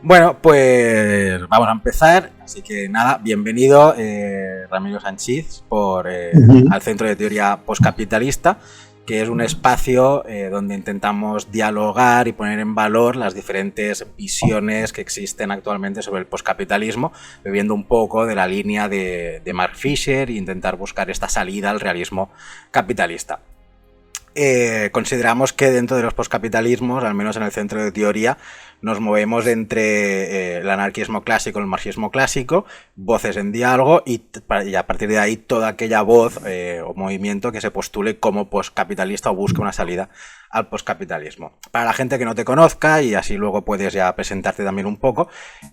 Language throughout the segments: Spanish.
Bueno, pues vamos a empezar. Así que nada, bienvenido Ramiro Sanchís al Centro de Teoría Postcapitalista, que es un espacio donde intentamos dialogar y poner en valor las diferentes visiones que existen actualmente sobre el postcapitalismo, bebiendo un poco de la línea de Mark Fisher e intentar buscar esta salida al realismo capitalista. Consideramos que dentro de los postcapitalismos, al menos en el Centro de Teoría, nos movemos entre el anarquismo clásico y el marxismo clásico, voces en diálogo y a partir de ahí toda aquella voz o movimiento que se postule como postcapitalista o busque una salida al postcapitalismo. Para la gente que no te conozca, y así luego puedes ya presentarte también un poco,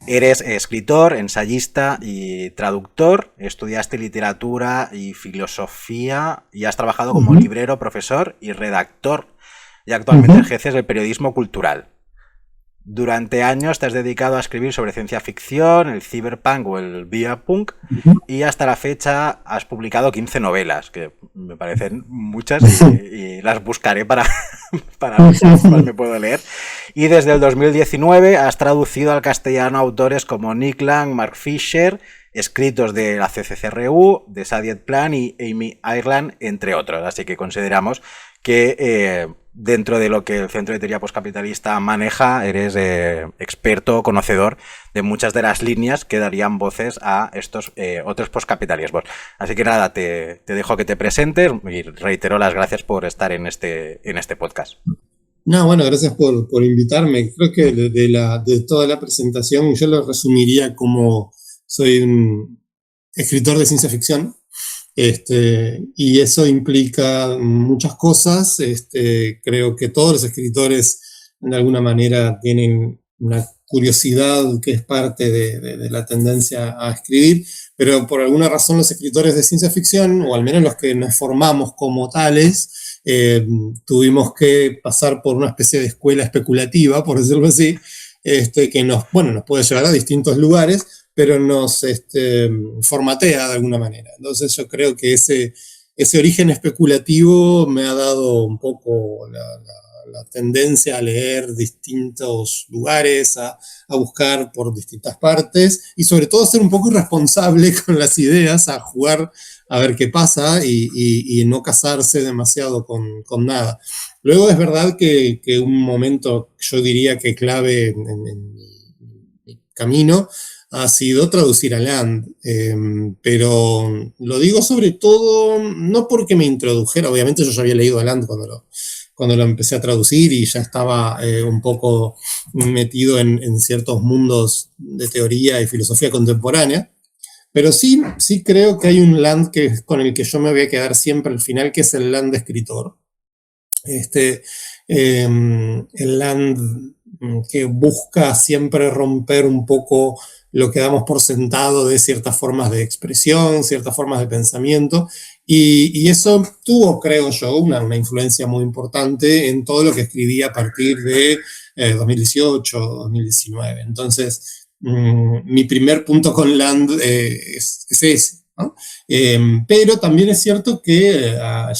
eres escritor, ensayista y traductor, estudiaste literatura y filosofía y has trabajado como librero, profesor y redactor, y actualmente ejerces el periodismo cultural. Durante años te has dedicado a escribir sobre ciencia ficción, el cyberpunk o el biopunk, y hasta la fecha has publicado 15 novelas, que me parecen muchas y las buscaré para ver cuál me puedo leer. Y desde el 2019 has traducido al castellano autores como Nick Land, Mark Fisher, escritos de la CCCRU, de Sadiet Plan y Amy Ireland, entre otros. Así que consideramos que dentro de lo que el Centro de Teoría Postcapitalista maneja, eres experto, conocedor de muchas de las líneas que darían voces a estos otros postcapitalismos. Así que nada, te dejo que te presentes y reitero las gracias por estar en este podcast. No, bueno, gracias por invitarme. Creo que de toda la presentación yo lo resumiría como soy un escritor de ciencia ficción. Y eso implica muchas cosas. Creo que todos los escritores de alguna manera tienen una curiosidad que es parte de la tendencia a escribir, pero por alguna razón los escritores de ciencia ficción, o al menos los que nos formamos como tales, tuvimos que pasar por una especie de escuela especulativa, por decirlo así, que nos puede llevar a distintos lugares, pero nos formatea de alguna manera. Entonces yo creo que ese origen especulativo me ha dado un poco la tendencia a leer distintos lugares, a buscar por distintas partes y sobre todo a ser un poco irresponsable con las ideas, a jugar a ver qué pasa y no casarse demasiado con nada. Luego es verdad que un momento, yo diría que clave en mi camino, ha sido traducir a Land, pero lo digo sobre todo, no porque me introdujera, obviamente yo ya había leído a Land cuando lo empecé a traducir y ya estaba un poco metido en ciertos mundos de teoría y filosofía contemporánea, pero sí creo que hay un Land con el que yo me voy a quedar siempre al final, que es el Land de escritor. El Land que busca siempre romper un poco lo que damos por sentado de ciertas formas de expresión, ciertas formas de pensamiento, y eso tuvo, creo yo, una influencia muy importante en todo lo que escribí a partir de 2018, 2019. Entonces, mi primer punto con Land es ese, ¿no? Pero también es cierto que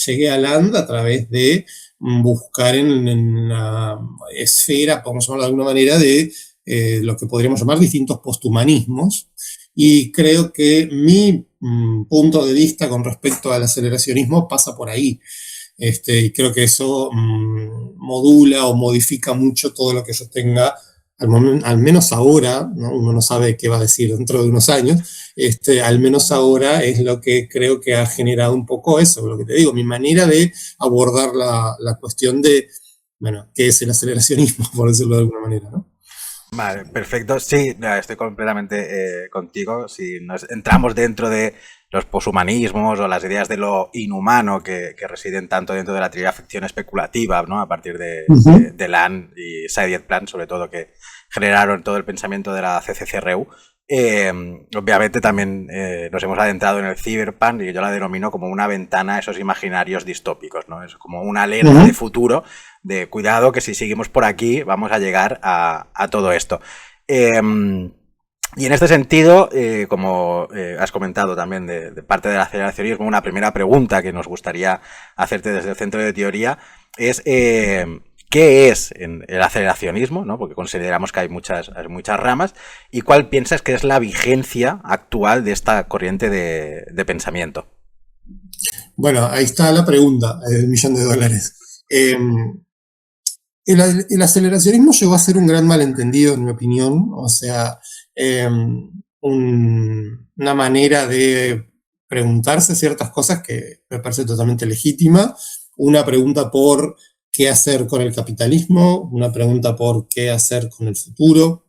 llegué a Land a través de buscar en la esfera, podemos llamarlo de alguna manera, de lo que podríamos llamar distintos posthumanismos, y creo que mi punto de vista con respecto al aceleracionismo pasa por ahí, y creo que eso modula o modifica mucho todo lo que yo tenga, al menos ahora, ¿no? Uno no sabe qué va a decir dentro de unos años, al menos ahora es lo que creo que ha generado un poco eso, lo que te digo, mi manera de abordar la cuestión de, qué es el aceleracionismo, por decirlo de alguna manera, ¿no? Vale, perfecto. Sí, estoy completamente contigo. Si nos entramos dentro de los poshumanismos o las ideas de lo inhumano que residen tanto dentro de la teoría de ficción especulativa, ¿no? A partir de Land y Sadiet Plan, sobre todo, que generaron todo el pensamiento de la CCCRU. Obviamente también nos hemos adentrado en el cyberpunk, y yo la denomino como una ventana a esos imaginarios distópicos, ¿no? Es como una alerta de futuro, de cuidado que si seguimos por aquí vamos a llegar a todo esto. Y en este sentido, como has comentado también de parte del aceleracionismo, una primera pregunta que nos gustaría hacerte desde el Centro de Teoría es qué es el aceleracionismo, ¿no? Porque consideramos que hay muchas ramas, y cuál piensas que es la vigencia actual de esta corriente de pensamiento. Bueno, ahí está la pregunta, el $1.000.000. El aceleracionismo llegó a ser un gran malentendido, en mi opinión. O sea, una manera de preguntarse ciertas cosas que me parece totalmente legítima. Una pregunta por qué hacer con el capitalismo, una pregunta por qué hacer con el futuro.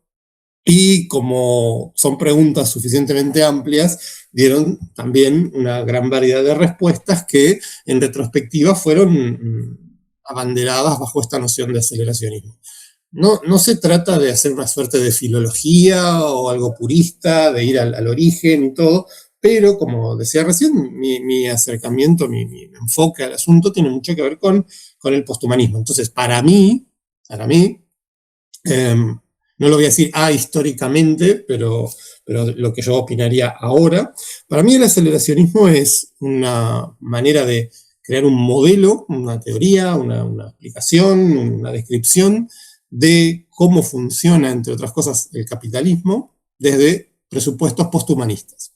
Y como son preguntas suficientemente amplias, dieron también una gran variedad de respuestas que en retrospectiva fueron abanderadas bajo esta noción de aceleracionismo. No se trata de hacer una suerte de filología o algo purista, de ir al origen y todo, pero como decía recién, mi acercamiento, mi enfoque al asunto tiene mucho que ver con el posthumanismo. Entonces, para mí, no lo voy a decir históricamente, pero lo que yo opinaría ahora, para mí el aceleracionismo es una manera de crear un modelo, una teoría, una explicación, una descripción de cómo funciona, entre otras cosas, el capitalismo desde presupuestos posthumanistas.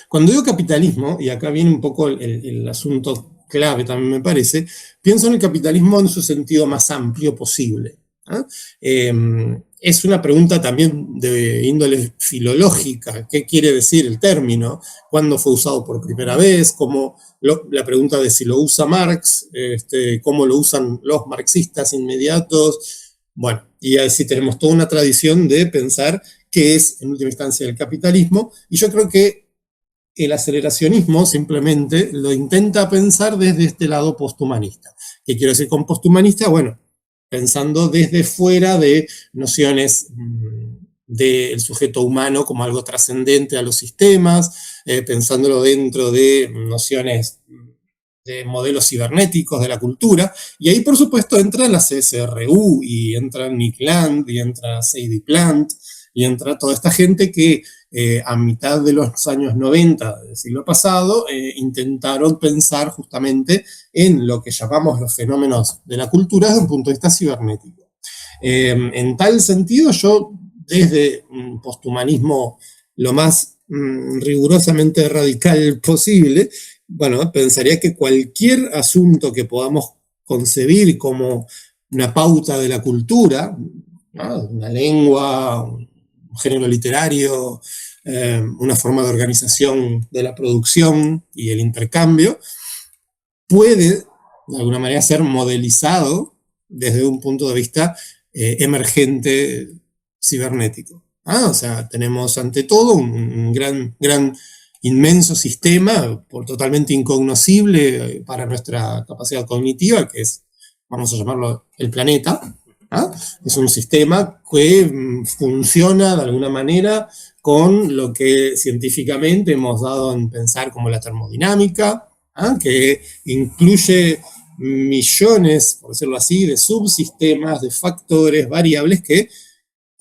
Cuando digo capitalismo, y acá viene un poco el asunto clave también me parece, pienso en el capitalismo en su sentido más amplio posible. Es una pregunta también de índole filológica. ¿Qué quiere decir el término? ¿Cuándo fue usado por primera vez? La pregunta de si lo usa Marx, cómo lo usan los marxistas inmediatos. Bueno, y así tenemos toda una tradición de pensar qué es, en última instancia, el capitalismo. Y yo creo que el aceleracionismo simplemente lo intenta pensar desde este lado posthumanista. ¿Qué quiero decir con posthumanista? Bueno, pensando desde fuera de nociones del sujeto humano como algo trascendente a los sistemas, pensándolo dentro de nociones de modelos cibernéticos de la cultura, y ahí por supuesto entran las CSRU, y entra Nick Land, y entra Sadie Plant, y entra toda esta gente que a mitad de los años 90 del siglo pasado intentaron pensar justamente en lo que llamamos los fenómenos de la cultura desde un punto de vista cibernético. En tal sentido, yo desde un posthumanismo lo más rigurosamente radical posible, bueno, pensaría que cualquier asunto que podamos concebir como una pauta de la cultura, ¿no? Una lengua, un género literario, una forma de organización de la producción y el intercambio, puede de alguna manera ser modelizado desde un punto de vista emergente cibernético. O sea, tenemos ante todo un gran, inmenso sistema totalmente incognoscible para nuestra capacidad cognitiva, que es, vamos a llamarlo, el planeta. Es un sistema que funciona de alguna manera con lo que científicamente hemos dado en pensar como la termodinámica, que incluye millones, por decirlo así, de subsistemas, de factores, variables que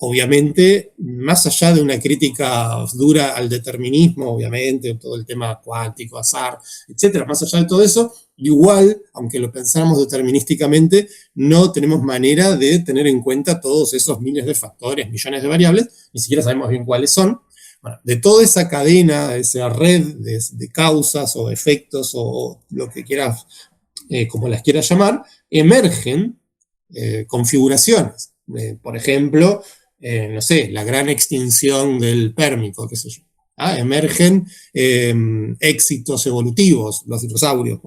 obviamente, más allá de una crítica dura al determinismo, obviamente, todo el tema cuántico, azar, etcétera, más allá de todo eso, igual, aunque lo pensáramos determinísticamente, no tenemos manera de tener en cuenta todos esos miles de factores, millones de variables, ni siquiera sabemos bien cuáles son. Bueno, de toda esa cadena, esa red de causas o efectos o lo que quieras, como las quieras llamar, emergen configuraciones. Por ejemplo, no sé, la gran extinción del Pérmico, qué sé yo. Emergen éxitos evolutivos, los dinosaurios,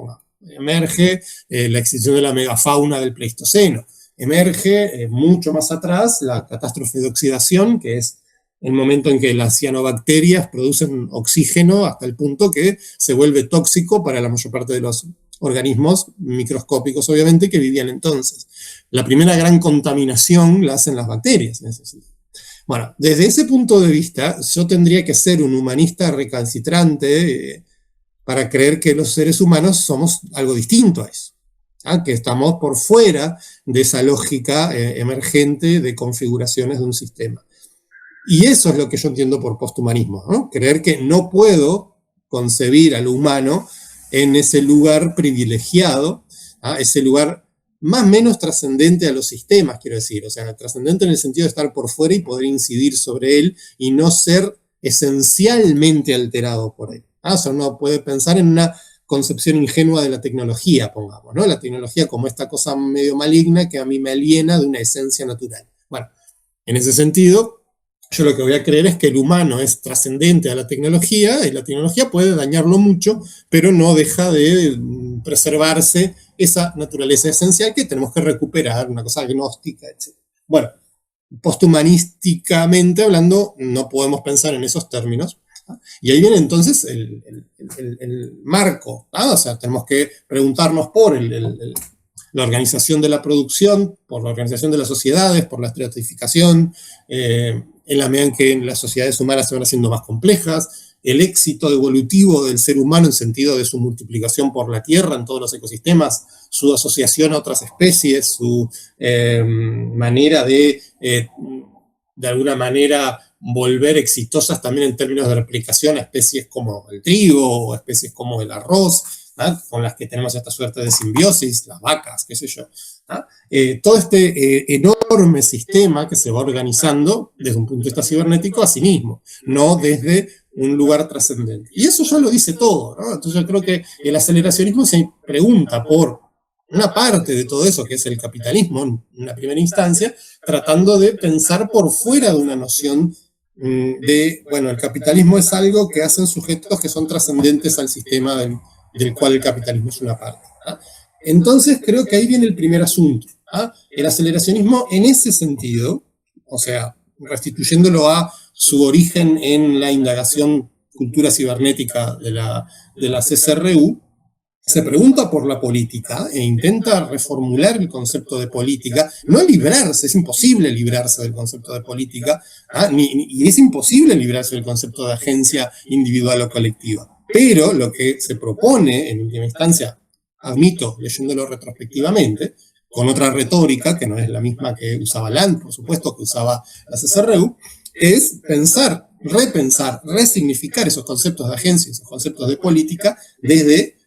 emerge la extinción de la megafauna del Pleistoceno, emerge mucho más atrás la catástrofe de oxidación, que es el momento en que las cianobacterias producen oxígeno hasta el punto que se vuelve tóxico para la mayor parte de los organismos microscópicos, obviamente, que vivían entonces. La primera gran contaminación la hacen las bacterias en ese sentido. Bueno, desde ese punto de vista, yo tendría que ser un humanista recalcitrante para creer que los seres humanos somos algo distinto a eso, que estamos por fuera de esa lógica emergente de configuraciones de un sistema. Y eso es lo que yo entiendo por posthumanismo, ¿no? Creer que no puedo concebir al humano en ese lugar privilegiado, ese lugar más o menos trascendente a los sistemas, quiero decir, o sea, trascendente en el sentido de estar por fuera y poder incidir sobre él y no ser esencialmente alterado por él. O sea, uno puede pensar en una concepción ingenua de la tecnología, pongamos, ¿no? La tecnología como esta cosa medio maligna que a mí me aliena de una esencia natural. Bueno, en ese sentido, yo lo que voy a creer es que el humano es trascendente a la tecnología y la tecnología puede dañarlo mucho, pero no deja de preservarse esa naturaleza esencial que tenemos que recuperar, una cosa agnóstica, etc. Bueno, posthumanísticamente hablando, no podemos pensar en esos términos. Y ahí viene entonces el marco, o sea, tenemos que preguntarnos por la organización de la producción, por la organización de las sociedades, por la estratificación, en la medida en que las sociedades humanas se van haciendo más complejas, el éxito evolutivo del ser humano en sentido de su multiplicación por la Tierra en todos los ecosistemas, su asociación a otras especies, su manera de alguna manera volver exitosas también en términos de replicación a especies como el trigo o especies como el arroz, con las que tenemos esta suerte de simbiosis, las vacas, qué sé yo. Todo este enorme sistema que se va organizando desde un punto de vista cibernético a sí mismo, no desde un lugar trascendente. Y eso ya lo dice todo, ¿no? Entonces yo creo que el aceleracionismo se pregunta por una parte de todo eso, que es el capitalismo en una primera instancia, tratando de pensar por fuera de una noción de, bueno, el capitalismo es algo que hacen sujetos que son trascendentes al sistema del cual el capitalismo es una parte. Entonces creo que ahí viene el primer asunto. El aceleracionismo en ese sentido, o sea, restituyéndolo a su origen en la indagación cultura cibernética de la CCRU, se pregunta por la política e intenta reformular el concepto de política, no librarse, es imposible librarse del concepto de política, y es imposible librarse del concepto de agencia individual o colectiva. Pero lo que se propone, en última instancia, admito, leyéndolo retrospectivamente, con otra retórica, que no es la misma que usaba Land, por supuesto, que usaba la CCRU, es pensar, repensar, resignificar esos conceptos de agencia, esos conceptos de política, desde,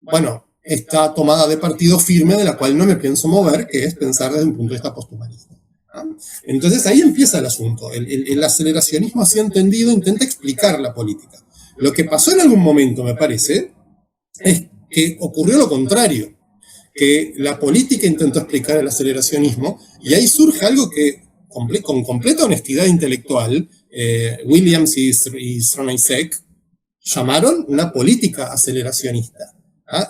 bueno, esta tomada de partido firme de la cual no me pienso mover, que es pensar desde un punto de vista posthumanista. Entonces ahí empieza el asunto. El aceleracionismo así entendido intenta explicar la política. Lo que pasó en algún momento, me parece, es que ocurrió lo contrario, que la política intentó explicar el aceleracionismo, y ahí surge algo que, con completa honestidad intelectual, Williams y Stronacek llamaron una política aceleracionista.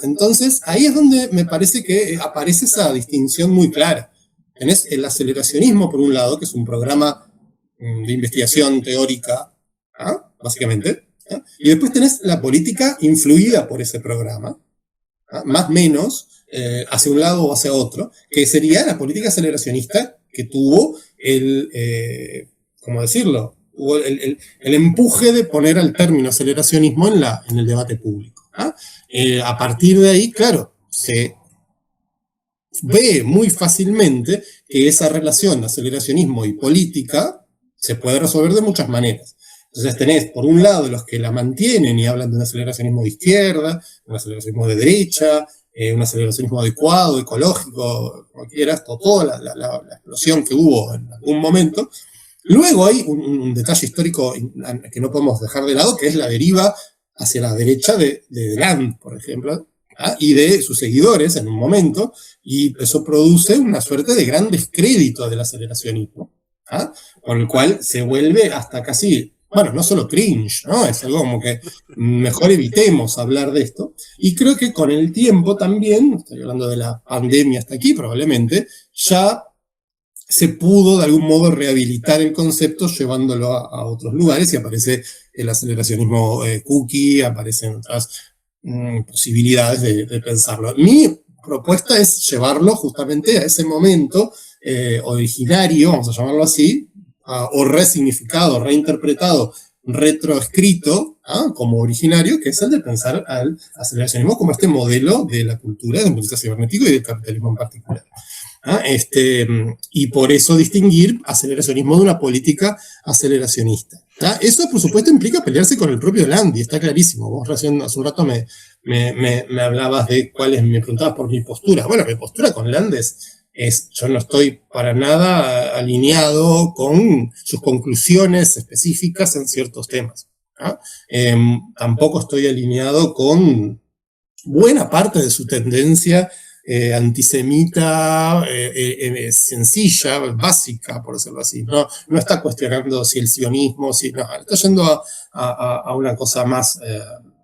Entonces, ahí es donde me parece que aparece esa distinción muy clara. Tenés el aceleracionismo, por un lado, que es un programa de investigación teórica, básicamente, y después tenés la política influida por ese programa, más o menos, hacia un lado o hacia otro, que sería la política aceleracionista que tuvo ¿cómo decirlo? Tuvo el empuje de poner al término aceleracionismo en el debate público. A partir de ahí, claro, se ve muy fácilmente que esa relación de aceleracionismo y política se puede resolver de muchas maneras. Entonces tenés, por un lado, los que la mantienen y hablan de un aceleracionismo de izquierda, un aceleracionismo de derecha, un aceleracionismo adecuado, ecológico, como quieras, toda la explosión que hubo en algún momento. Luego hay un detalle histórico que no podemos dejar de lado, que es la deriva hacia la derecha de Land, por ejemplo, y de sus seguidores en un momento, y eso produce una suerte de gran descrédito del aceleracionismo, con el cual se vuelve hasta casi, bueno, no solo cringe, ¿no? Es algo como que mejor evitemos hablar de esto. Y creo que con el tiempo también, estoy hablando de la pandemia hasta aquí probablemente, ya se pudo de algún modo rehabilitar el concepto llevándolo a otros lugares, y aparece el aceleracionismo cookie, aparecen otras posibilidades de pensarlo. Mi propuesta es llevarlo justamente a ese momento originario, vamos a llamarlo así, o resignificado, reinterpretado, retroescrito, como originario, que es el de pensar al aceleracionismo como este modelo de la cultura, del punto cibernético y del capitalismo en particular. Y por eso distinguir aceleracionismo de una política aceleracionista. Eso, por supuesto, implica pelearse con el propio land, y está clarísimo. Vos recién, hace un rato, me hablabas de me preguntabas por mi postura. Bueno, mi postura con land yo no estoy para nada alineado con sus conclusiones específicas en ciertos temas. Tampoco estoy alineado con buena parte de su tendencia antisemita, sencilla, básica, por decirlo así. No está cuestionando si el sionismo, está yendo a una cosa más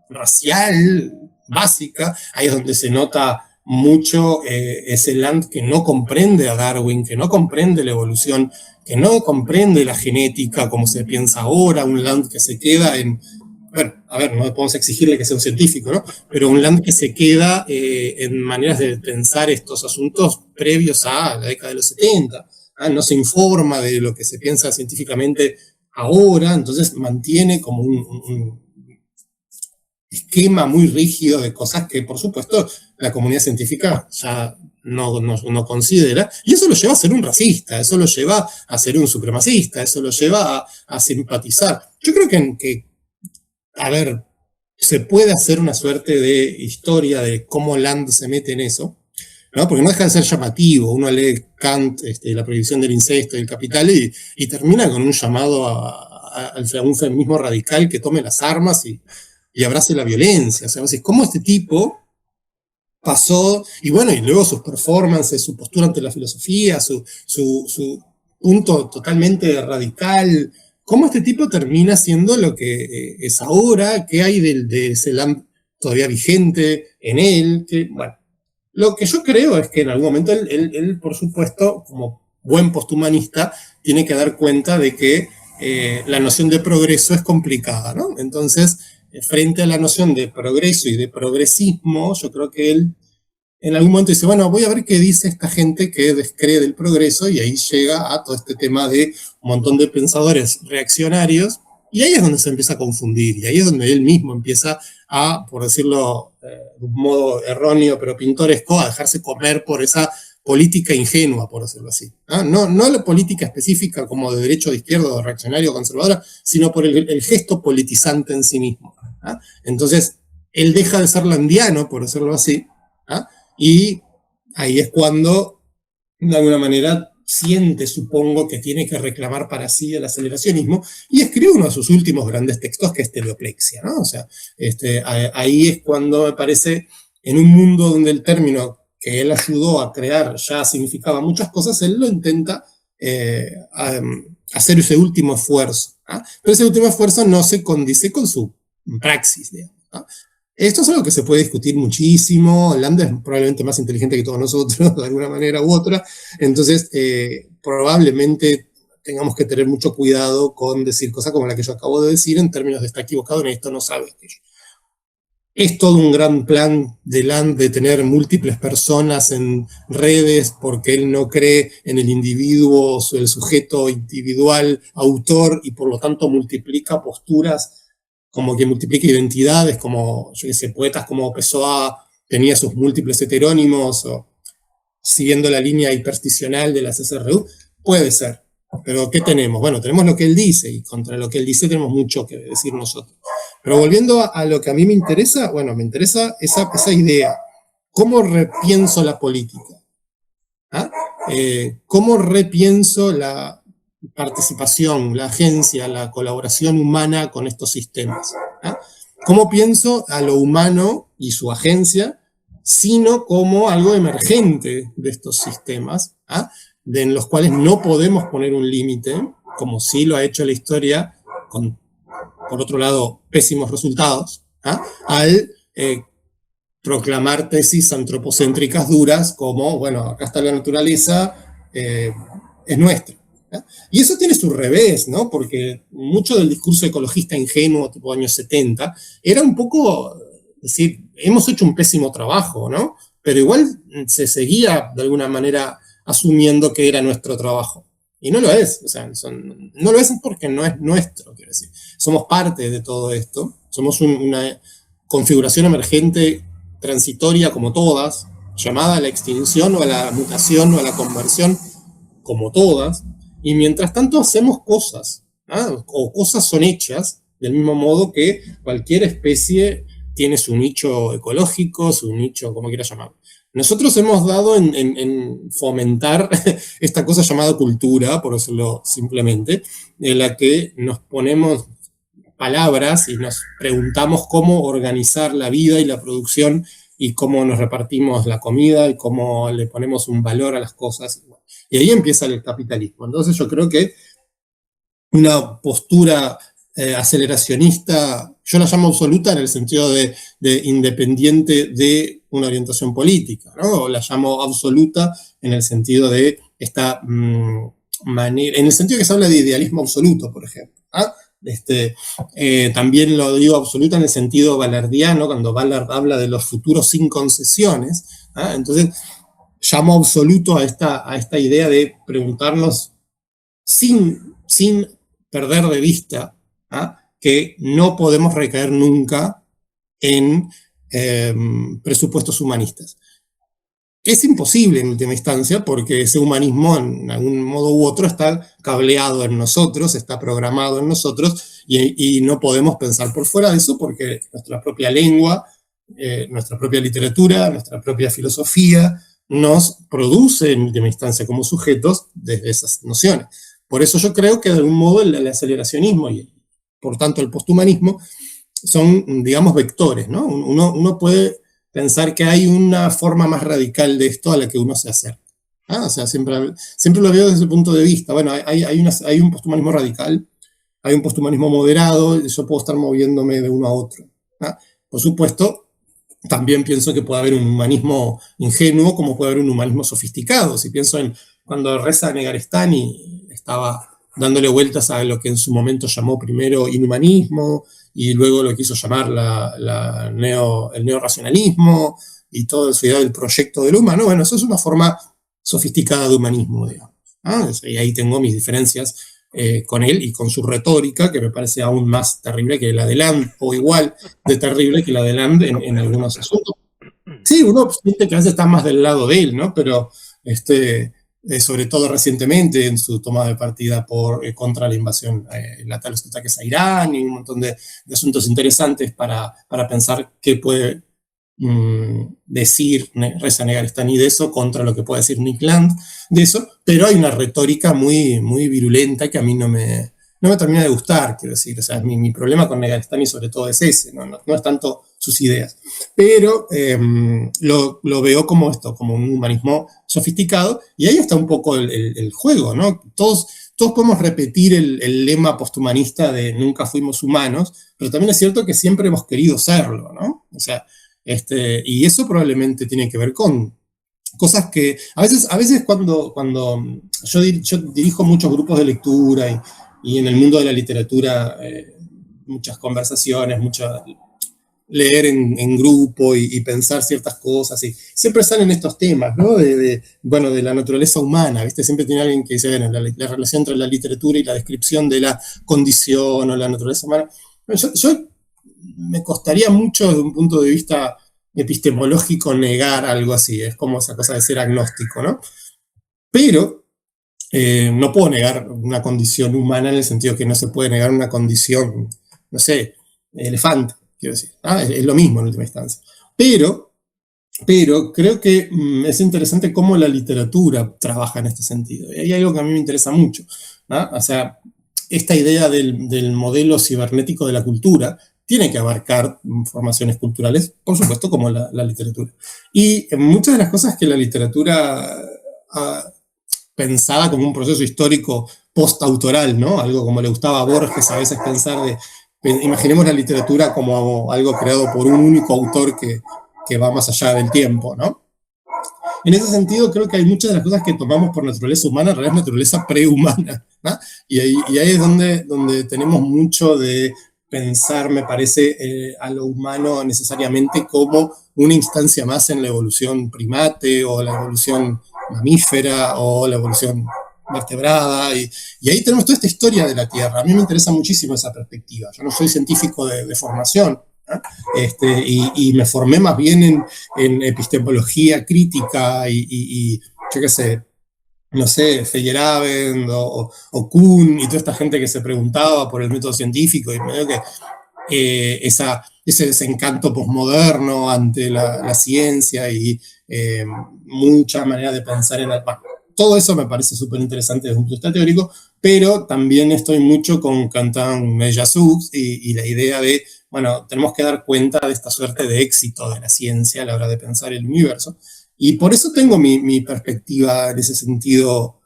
racial, básica. Ahí es donde se nota mucho ese land que no comprende a Darwin, que no comprende la evolución, que no comprende la genética como se piensa ahora, un land que se queda en... Bueno, a ver, no podemos exigirle que sea un científico, ¿no? Pero un land que se queda en maneras de pensar estos asuntos previos a la década de los 70. No se informa de lo que se piensa científicamente ahora, entonces mantiene como un esquema muy rígido de cosas que, por supuesto, la comunidad científica ya no considera, y eso lo lleva a ser un racista, eso lo lleva a ser un supremacista, eso lo lleva a simpatizar. Yo creo que a ver, se puede hacer una suerte de historia de cómo Land se mete en eso, ¿no? Porque no deja de ser llamativo. Uno lee Kant, la prohibición del incesto y el capital, y termina con un llamado a un feminismo radical que tome las armas y abrace la violencia. O sea, ¿cómo este tipo pasó? Y bueno, y luego sus performances, su postura ante la filosofía, su punto totalmente radical. ¿Cómo este tipo termina siendo lo que es ahora? ¿Qué hay de ese land todavía vigente en él? Bueno, lo que yo creo es que en algún momento él, por supuesto, como buen posthumanista, tiene que dar cuenta de que la noción de progreso es complicada, ¿no? Entonces, frente a la noción de progreso y de progresismo, yo creo que él en algún momento dice, bueno, voy a ver qué dice esta gente que descree del progreso, y ahí llega a todo este tema de un montón de pensadores reaccionarios, y ahí es donde se empieza a confundir, y ahí es donde él mismo empieza a, por decirlo de un modo erróneo pero pintoresco, a dejarse comer por esa política ingenua, por decirlo así. No la política específica como de derecho, de izquierda, de reaccionario, conservadora, sino por el gesto politizante en sí mismo. Entonces, él deja de ser landiano, por decirlo así, y ahí es cuando, de alguna manera, siente, supongo, que tiene que reclamar para sí el aceleracionismo, y escribe uno de sus últimos grandes textos, que es Teleoplexia, ¿no? O sea, ahí es cuando me parece, en un mundo donde el término que él ayudó a crear ya significaba muchas cosas, él lo intenta hacer ese último esfuerzo. Pero ese último esfuerzo no se condice con su praxis, digamos. Esto es algo que se puede discutir muchísimo. Land es probablemente más inteligente que todos nosotros, de alguna manera u otra. Entonces, probablemente tengamos que tener mucho cuidado con decir cosas como la que yo acabo de decir, en términos de está equivocado en esto, no sabe aquello. Es todo un gran plan de Land de tener múltiples personas en redes, porque él no cree en el individuo, el sujeto individual, autor, y por lo tanto multiplica posturas, como que multiplica identidades, como, yo qué sé, poetas como Pessoa tenía sus múltiples heterónimos, o siguiendo la línea hipersticional de la CSRU. Puede ser, pero ¿qué tenemos? Bueno, tenemos lo que él dice, y contra lo que él dice tenemos mucho que decir nosotros. Pero volviendo a lo que a mí me interesa, bueno, me interesa esa idea. ¿Cómo repienso la política? ¿Cómo repienso la participación, la agencia, la colaboración humana con estos sistemas? ¿Cómo pienso a lo humano y su agencia, sino como algo emergente de estos sistemas, en los cuales no podemos poner un límite, como sí lo ha hecho la historia, con, por otro lado, pésimos resultados, al proclamar tesis antropocéntricas duras como, bueno, acá está la naturaleza, es nuestra. Y eso tiene su revés, ¿no? Porque mucho del discurso ecologista ingenuo, tipo años 70, era un poco decir, hemos hecho un pésimo trabajo, ¿no? Pero igual se seguía de alguna manera asumiendo que era nuestro trabajo. Y no lo es, o sea, no lo es porque no es nuestro, quiero decir. Somos parte de todo esto, somos una configuración emergente transitoria como todas, llamada a la extinción o a la mutación o a la conversión como todas, y mientras tanto hacemos cosas, o cosas son hechas del mismo modo que cualquier especie tiene su nicho ecológico, su nicho, como quieras llamarlo. Nosotros hemos dado en fomentar esta cosa llamada cultura, por decirlo simplemente, en la que nos ponemos palabras y nos preguntamos cómo organizar la vida y la producción y cómo nos repartimos la comida y cómo le ponemos un valor a las cosas. Y ahí empieza el capitalismo. Entonces yo creo que una postura aceleracionista, yo la llamo absoluta en el sentido de independiente de una orientación política, ¿no? O la llamo absoluta en el sentido de esta manera, en el sentido que se habla de idealismo absoluto, por ejemplo. También lo digo absoluta en el sentido balardiano, cuando Ballard habla de los futuros sin concesiones. Entonces, llamo absoluto a esta idea de preguntarnos sin perder de vista que no podemos recaer nunca en presupuestos humanistas. Es imposible en última instancia porque ese humanismo en algún modo u otro está cableado en nosotros, está programado en nosotros y no podemos pensar por fuera de eso porque nuestra propia lengua, nuestra propia literatura, nuestra propia filosofía nos produce en última instancia como sujetos desde esas nociones. Por eso yo creo que de algún modo el aceleracionismo y por tanto el posthumanismo son, digamos, vectores, ¿no? Uno puede pensar que hay una forma más radical de esto a la que uno se acerca. O sea, siempre lo veo desde ese punto de vista. Bueno, hay un posthumanismo radical, hay un posthumanismo moderado, y yo puedo estar moviéndome de uno a otro. Por supuesto, también pienso que puede haber un humanismo ingenuo como puede haber un humanismo sofisticado. Si pienso en cuando Reza Negarestani estaba dándole vueltas a lo que en su momento llamó primero inhumanismo y luego lo quiso llamar el neorracionalismo y toda su idea del proyecto del humano. Bueno, eso es una forma sofisticada de humanismo, digamos. Y ahí tengo mis diferencias con él y con su retórica, que me parece aún más terrible que la de Land, o igual de terrible que la de Land en algunos asuntos. Sí, uno siente que a veces está más del lado de él, ¿no? Pero sobre todo recientemente en su toma de partida contra la invasión, los ataques a Irán y un montón de asuntos interesantes para pensar qué puede decir Reza Negarestani de eso contra lo que puede decir Nick Land de eso, pero hay una retórica muy, muy virulenta que a mí no me termina de gustar, quiero decir. O sea, mi problema con Negarestani sobre todo es ese, no es tanto sus ideas, pero lo veo como esto, como un humanismo sofisticado, y ahí está un poco el juego, ¿no? Todos podemos repetir el lema posthumanista de nunca fuimos humanos, pero también es cierto que siempre hemos querido serlo, ¿no? O sea, y eso probablemente tiene que ver con cosas que a veces cuando yo dirijo muchos grupos de lectura y en el mundo de la literatura muchas conversaciones, leer en grupo y pensar ciertas cosas, y siempre salen estos temas, ¿no? De la naturaleza humana, ¿viste? Siempre tiene alguien que dice, bueno, la relación entre la literatura y la descripción de la condición o la naturaleza humana. Yo me costaría mucho desde un punto de vista epistemológico negar algo así, es como esa cosa de ser agnóstico, ¿no? Pero no puedo negar una condición humana en el sentido que no se puede negar una condición, no sé, elefante, quiero decir. Es lo mismo en última instancia. Pero creo que es interesante cómo la literatura trabaja en este sentido. Y hay algo que a mí me interesa mucho, ¿no? O sea, esta idea del modelo cibernético de la cultura tiene que abarcar formaciones culturales, por supuesto, como la literatura. Y muchas de las cosas que la literatura pensada como un proceso histórico postautoral, ¿no? Algo como le gustaba a Borges a veces pensar imaginemos la literatura como algo creado por un único autor que va más allá del tiempo, ¿no? En ese sentido, creo que hay muchas de las cosas que tomamos por naturaleza humana, en realidad es naturaleza prehumana, ¿no? Y ahí es donde tenemos mucho de pensar, me parece, a lo humano necesariamente como una instancia más en la evolución primate o la evolución mamífera o la evolución vertebrada, y ahí tenemos toda esta historia de la Tierra. A mí me interesa muchísimo esa perspectiva. Yo no soy científico de formación, ¿no? Y me formé más bien en epistemología crítica y yo qué sé, no sé, Feyerabend o Kuhn y toda esta gente que se preguntaba por el método científico y medio que ese desencanto posmoderno ante la ciencia y mucha manera de pensar en el... Bueno, todo eso me parece súper interesante desde un punto de vista teórico, pero también estoy mucho con Cantan Meyasous y la idea de, bueno, tenemos que dar cuenta de esta suerte de éxito de la ciencia a la hora de pensar el universo. Y por eso tengo mi perspectiva en ese sentido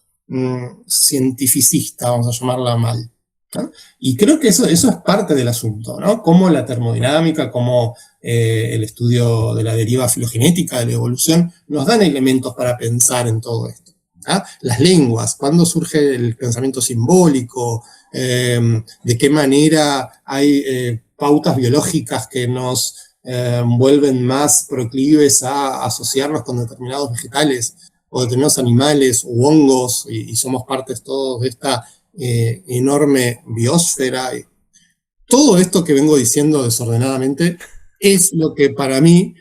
cientificista, vamos a llamarla mal. ¿No? Y creo que eso es parte del asunto, ¿no? Como la termodinámica, como el estudio de la deriva filogenética, de la evolución, nos dan elementos para pensar en todo esto. ¿Ah? Las lenguas, cuándo surge el pensamiento simbólico, de qué manera hay pautas biológicas que nos vuelven más proclives a asociarnos con determinados vegetales o determinados animales u hongos y somos partes todos de esta enorme biosfera. Todo esto que vengo diciendo desordenadamente es lo que para mí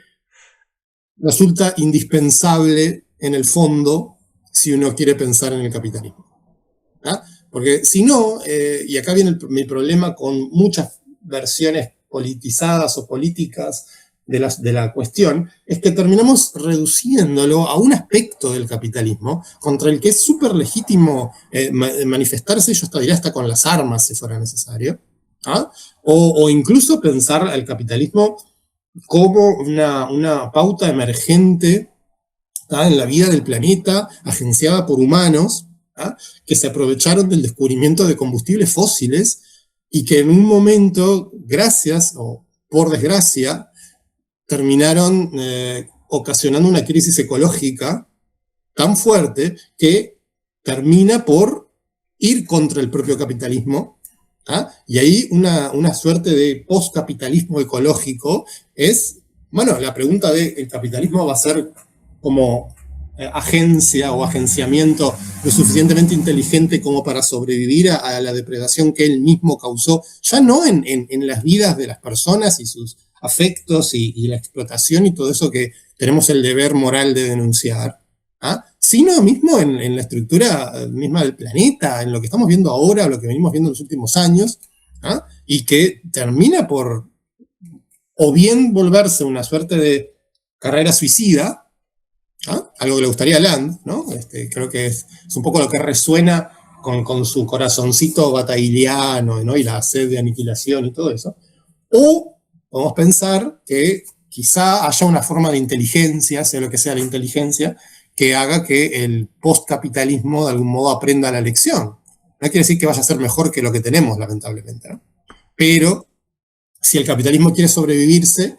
resulta indispensable en el fondo si uno quiere pensar en el capitalismo. ¿Ah? Porque si no, y acá viene mi problema con muchas versiones politizadas o políticas de la cuestión, es que terminamos reduciéndolo a un aspecto del capitalismo contra el que es súper legítimo manifestarse, yo diría hasta con las armas si fuera necesario, ¿ah? O incluso pensar al capitalismo como una pauta emergente, ¿ah?, en la vida del planeta, agenciada por humanos, ¿ah?, que se aprovecharon del descubrimiento de combustibles fósiles y que en un momento, gracias o por desgracia, terminaron ocasionando una crisis ecológica tan fuerte que termina por ir contra el propio capitalismo. ¿Ah? Y ahí una suerte de postcapitalismo ecológico es, bueno, la pregunta de ¿el capitalismo va a ser como agencia o agenciamiento lo suficientemente inteligente como para sobrevivir a la depredación que él mismo causó, ya no en las vidas de las personas y sus afectos y la explotación y todo eso que tenemos el deber moral de denunciar, ¿ah?, sino mismo en la estructura misma del planeta, en lo que estamos viendo ahora, lo que venimos viendo en los últimos años, ¿ah?, y que termina por o bien volverse una suerte de carrera suicida, ¿ah?, algo que le gustaría a Land, ¿no? Creo que es un poco lo que resuena con su corazoncito batailiano, ¿no?, y la sed de aniquilación y todo eso. O podemos pensar que quizá haya una forma de inteligencia, sea lo que sea la inteligencia, que haga que el postcapitalismo de algún modo aprenda la lección. No quiere decir que vaya a ser mejor que lo que tenemos, lamentablemente, ¿no? Pero si el capitalismo quiere sobrevivirse,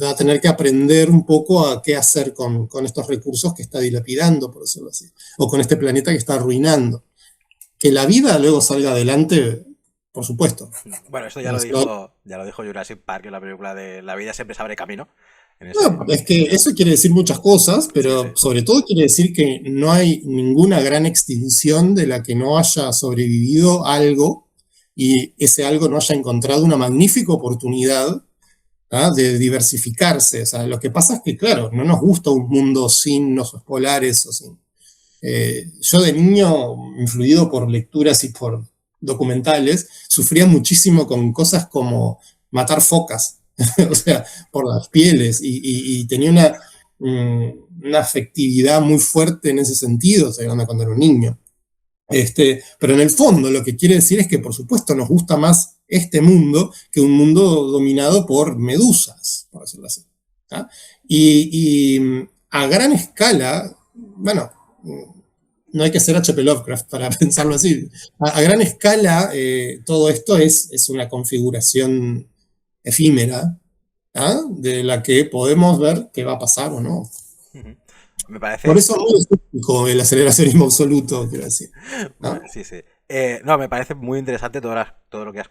va a tener que aprender un poco a qué hacer con estos recursos que está dilapidando, por decirlo así, o con este planeta que está arruinando. Que la vida luego salga adelante, por supuesto. Bueno, esto ya lo dijo Jurassic Park en la película de La vida siempre se abre camino. No, es que eso quiere decir muchas cosas, pero sí. Sobre todo quiere decir que no hay ninguna gran extinción de la que no haya sobrevivido algo y ese algo no haya encontrado una magnífica oportunidad, ¿ah?, de diversificarse. O sea, lo que pasa es que, claro, no nos gusta un mundo sin osos polares o sin... yo de niño, influido por lecturas y por documentales, sufría muchísimo con cosas como matar focas. O sea, por las pieles, y tenía una afectividad muy fuerte en ese sentido, o sea, cuando era un niño. Pero en el fondo lo que quiere decir es que, por supuesto, nos gusta más este mundo que un mundo dominado por medusas, por decirlo así. ¿Ah? Y a gran escala, bueno, no hay que ser H.P. Lovecraft para pensarlo así, a gran escala todo esto es una configuración efímera, ¿ah?, de la que podemos ver qué va a pasar o no. Me parece... Por eso es muy escéptico el aceleracionismo absoluto, quiero decir, ¿no? Bueno, sí, sí. No, me parece muy interesante todo lo que has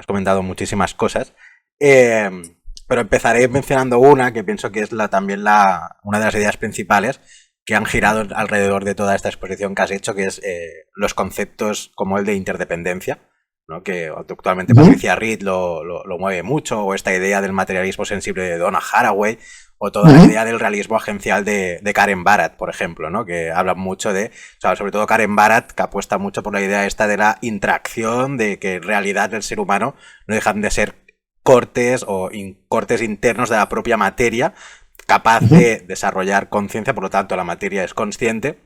comentado muchísimas cosas. Pero empezaré mencionando una que pienso que es también una de las ideas principales que han girado alrededor de toda esta exposición que has hecho, que es los conceptos como el de interdependencia, ¿no?, que actualmente Patricia Reed lo mueve mucho, o esta idea del materialismo sensible de Donna Haraway, O toda la idea del realismo agencial de Karen Barat, por ejemplo, ¿no? Que habla mucho de, o sea, sobre todo Karen Barat, que apuesta mucho por la idea esta de la interacción, de que en realidad el ser humano no dejan de ser cortes o cortes internos de la propia materia, capaz de desarrollar conciencia, por lo tanto la materia es consciente.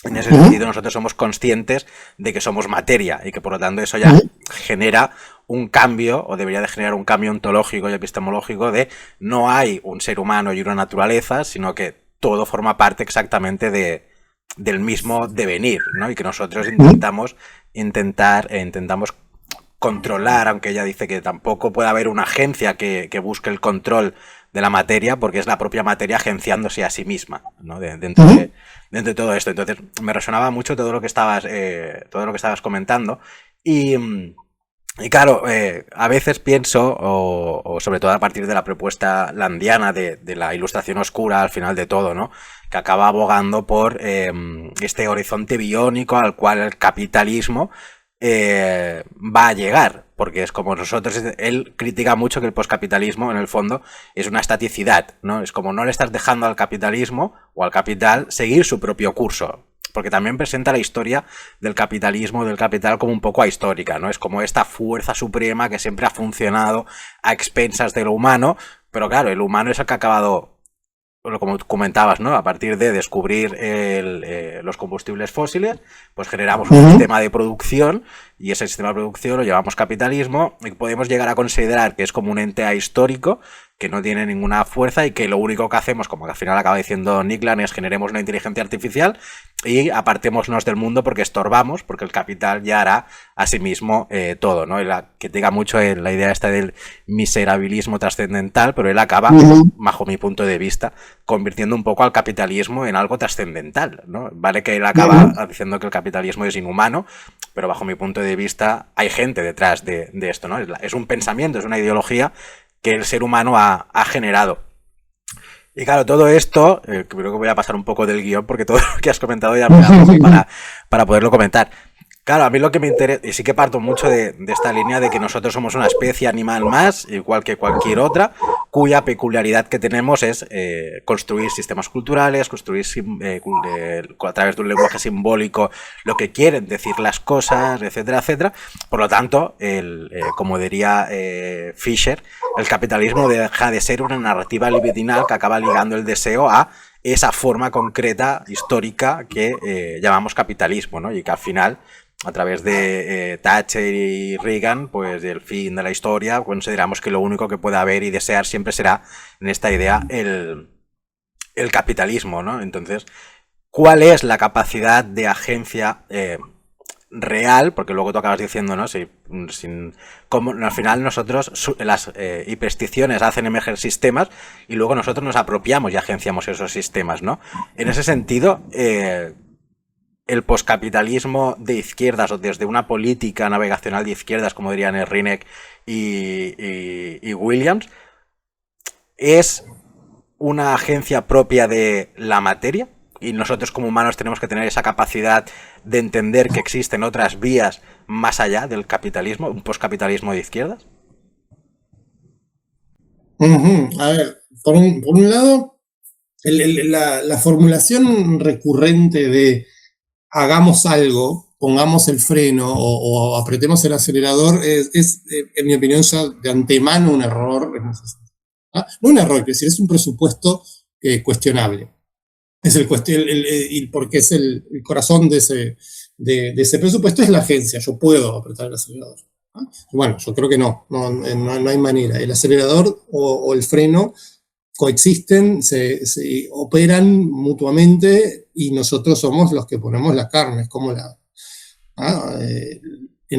En ese sentido, nosotros somos conscientes de que somos materia y que por lo tanto eso ya genera un cambio, o debería de generar un cambio ontológico y epistemológico de no hay un ser humano y una naturaleza, sino que todo forma parte exactamente del mismo devenir, ¿no? Y que nosotros intentamos controlar, aunque ella dice que tampoco puede haber una agencia que busque el control de la materia, porque es la propia materia agenciándose a sí misma, ¿no? Dentro de todo esto. Entonces me resonaba mucho todo lo que estabas comentando y claro, a veces pienso, o sobre todo a partir de la propuesta landiana de la ilustración oscura al final de todo, ¿no? Que acaba abogando por este horizonte biónico al cual el capitalismo va a llegar, porque es como nosotros, él critica mucho que el poscapitalismo en el fondo es una estaticidad, ¿no? Es como no le estás dejando al capitalismo o al capital seguir su propio curso, porque también presenta la historia del capitalismo, del capital como un poco ahistórica, ¿no? Es como esta fuerza suprema que siempre ha funcionado a expensas de lo humano, pero claro, el humano es el que ha acabado, como comentabas, ¿no? A partir de descubrir los combustibles fósiles, pues generamos un sistema de producción y ese sistema de producción lo llamamos capitalismo y podemos llegar a considerar que es como un ente ahistórico que no tiene ninguna fuerza y que lo único que hacemos, como que al final acaba diciendo Niklan, es generemos una inteligencia artificial y apartémonos del mundo porque estorbamos, porque el capital ya hará a sí mismo todo, ¿no? Que tenga mucho la idea esta del miserabilismo trascendental, pero él acaba, bajo mi punto de vista, convirtiendo un poco al capitalismo en algo trascendental, ¿no? Vale que él acaba diciendo que el capitalismo es inhumano, pero bajo mi punto de vista hay gente detrás de esto, ¿no? Es un pensamiento, es una ideología que el ser humano ha generado. Y claro, todo esto, creo que voy a pasar un poco del guión porque todo lo que has comentado ya me da para poderlo comentar. Claro, a mí lo que me interesa, y sí que parto mucho de esta línea de que nosotros somos una especie animal más, igual que cualquier otra, cuya peculiaridad que tenemos es construir sistemas culturales, construir a través de un lenguaje simbólico lo que quieren decir las cosas, etcétera, etcétera. Por lo tanto, como diría Fisher, el capitalismo deja de ser una narrativa libidinal que acaba ligando el deseo a esa forma concreta, histórica, que llamamos capitalismo, ¿no? Y que al final, a través de Thatcher y Reagan, pues del fin de la historia, consideramos que lo único que puede haber y desear siempre será, en esta idea, el capitalismo, ¿no? Entonces, ¿cuál es la capacidad de agencia real? Porque luego tú acabas diciendo, ¿no? Como al final nosotros, las hipersticiones hacen emerger sistemas y luego nosotros nos apropiamos y agenciamos esos sistemas, ¿no? En ese sentido, el poscapitalismo de izquierdas o desde una política navegacional de izquierdas, como dirían Rinek y Williams, es una agencia propia de la materia y nosotros como humanos tenemos que tener esa capacidad de entender que existen otras vías más allá del capitalismo, un poscapitalismo de izquierdas. A ver, por un lado, la formulación recurrente de hagamos algo, pongamos el freno o apretemos el acelerador, es, en mi opinión, ya de antemano un error. ¿Ah? No un error, es decir, es un presupuesto cuestionable. Es porque es el corazón de ese presupuesto, es la agencia. Yo puedo apretar el acelerador. ¿Ah? Bueno, yo creo que no hay manera. El acelerador o el freno coexisten, se operan mutuamente y nosotros somos los que ponemos la carne, es como en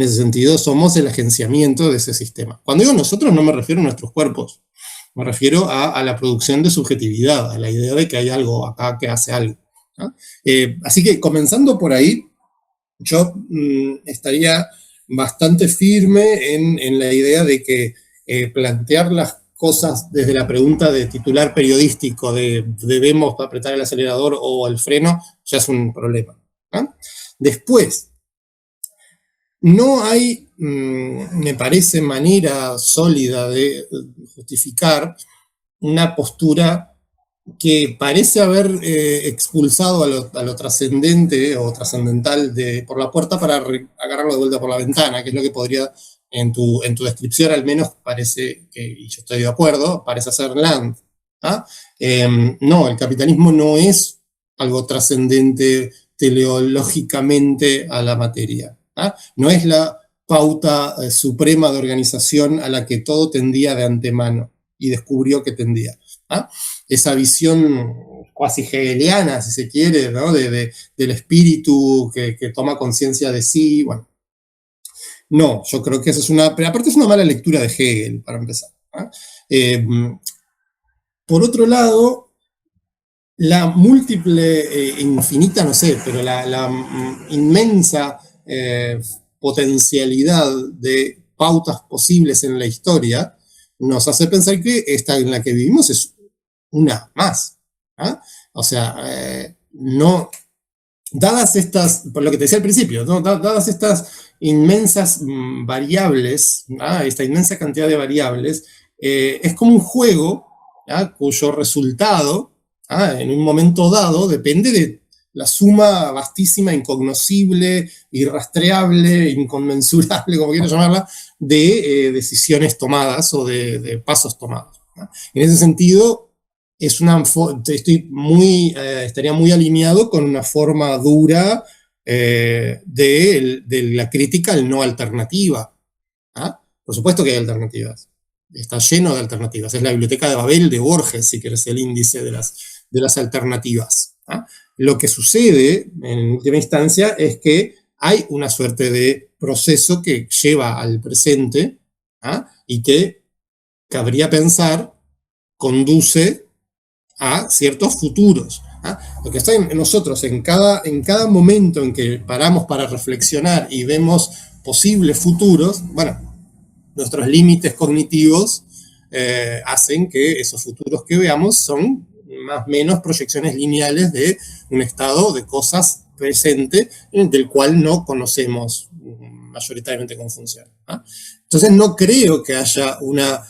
ese sentido somos el agenciamiento de ese sistema. Cuando digo nosotros no me refiero a nuestros cuerpos, me refiero a la producción de subjetividad, a la idea de que hay algo acá que hace algo. Así que comenzando por ahí, yo estaría bastante firme en la idea de que plantear las cosas desde la pregunta de titular periodístico de debemos apretar el acelerador o el freno, ya es un problema. Después, no hay, me parece, manera sólida de justificar una postura que parece haber expulsado a lo trascendente o trascendental por la puerta para agarrarlo de vuelta por la ventana, que es lo que podría, en tu descripción al menos, parece, y yo estoy de acuerdo, parece hacer Land. ¿Ah? No, el capitalismo no es algo trascendente teleológicamente a la materia. ¿Ah? No es la pauta suprema de organización a la que todo tendía de antemano y descubrió que tendía. ¿Ah? Esa visión cuasi hegeliana, si se quiere, ¿no? Del espíritu que toma conciencia de sí. Bueno, no, yo creo que eso es una... Pero aparte es una mala lectura de Hegel, para empezar. Por otro lado, la múltiple, infinita, no sé, pero la inmensa potencialidad de pautas posibles en la historia nos hace pensar que esta en la que vivimos es una más. ¿Ah? O sea, no, dadas estas, por lo que te decía al principio, ¿no? Dadas estas inmensas variables, ¿ah? Esta inmensa cantidad de variables, es como un juego, ¿ah? Cuyo resultado, ¿ah? En un momento dado, depende de la suma vastísima, incognoscible, irrastreable, inconmensurable, como quieras llamarla, de decisiones tomadas o de pasos tomados. ¿Ah? En ese sentido, estaría muy alineado con una forma dura de la crítica al no alternativa. ¿Ah? Por supuesto que hay alternativas. Está lleno de alternativas. Es la biblioteca de Babel de Borges, si querés, el índice de las alternativas. ¿Ah? Lo que sucede, en última instancia, es que hay una suerte de proceso que lleva al presente, ¿ah? Y que cabría pensar conduce a ciertos futuros. ¿Ah? Lo que está en nosotros en cada momento en que paramos para reflexionar y vemos posibles futuros, bueno, nuestros límites cognitivos hacen que esos futuros que veamos son más o menos proyecciones lineales de un estado de cosas presente del cual no conocemos mayoritariamente cómo funciona. ¿Ah? Entonces no creo que haya una